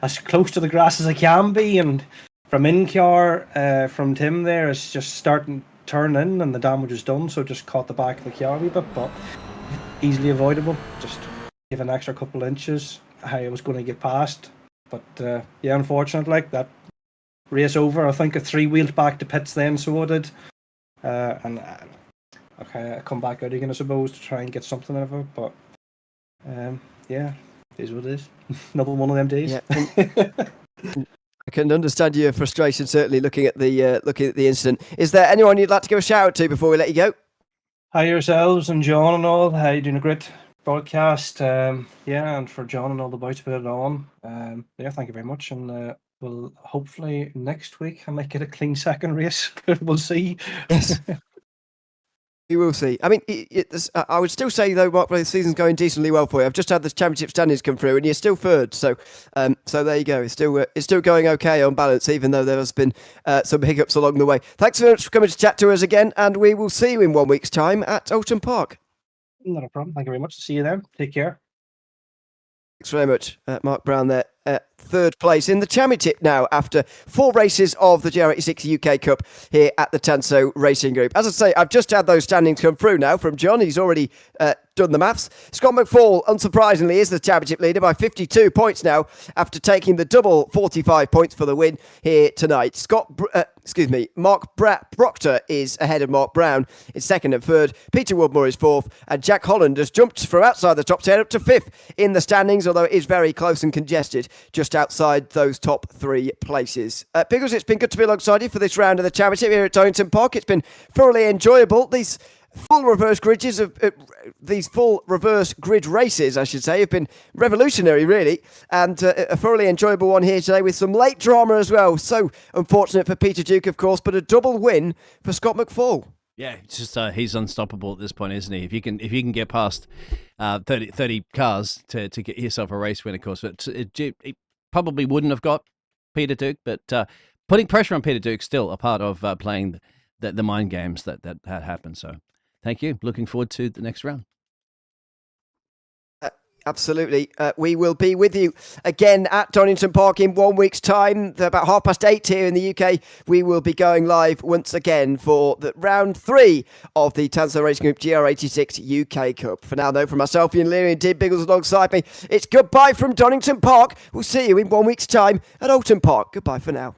as close to the grass as I can be, and from in-car, from Tim there, it's just starting to turn in, and the damage is done. So just caught the back of the car a wee bit, but easily avoidable. Just give an extra couple of inches. I was going to get past, but yeah, unfortunate, like, that race over. I think I 3-wheeled back to pits then, so I did, and I come back out again, I suppose, to try and get something out of it. But yeah, it is what it is. Another one of them days. Yeah. I can understand your frustration, certainly, looking at the incident. Is there anyone you'd like to give a shout out to before we let you go? Hi yourselves and John and all. How you doing? A great broadcast. Yeah, and for John and all the boys to put it on. Yeah, thank you very much. And we'll hopefully next week I might get a clean second race. We'll see. Yes. We will see. I mean, I would still say though, Mark, the season's going decently well for you. I've just had the championship standings come through, and you're still third. So, so there you go. It's still going okay on balance, even though there has been some hiccups along the way. Thanks very much for coming to chat to us again, and we will see you in 1 week's time at Oulton Park. Not a problem. Thank you very much. See you then. Take care. Thanks very much, Mark Brown there. Third place in the championship now after 4 races of the GR86 UK Cup here at the Tanso Racing Group. As I say, I've just had those standings come through now from John. He's already done the maths. Scott McFall, unsurprisingly, is the championship leader by 52 points now after taking the double 45 points for the win here tonight. Mark Proctor is ahead of Mark Brown in second and third. Peter Woodmore is fourth, and Jack Holland has jumped from outside the top 10 up to fifth in the standings, although it is very close and congested just outside those top 3 places. Biggles, it's been good to be alongside you for this round of the championship here at Donington Park. It's been thoroughly enjoyable. These full reverse grid races, I should say, have been revolutionary, really, and a thoroughly enjoyable one here today with some late drama as well. So unfortunate for Peter Duke, of course, but a double win for Scott McFall. Yeah, it's just he's unstoppable at this point, isn't he? If you can get past 30 cars to get yourself a race win, of course, but it probably wouldn't have got Peter Duke, but putting pressure on Peter Duke still a part of playing the mind games that happen. So thank you. Looking forward to the next round. Absolutely. We will be with you again at Donington Park in 1 week's time. About 8:30 here in the UK. We will be going live once again for the round 3 of the Tanso Racing Group GR86 UK Cup. For now, though, from myself, Ian Leary and Dave Biggles alongside me, it's goodbye from Donington Park. We'll see you in 1 week's time at Oulton Park. Goodbye for now.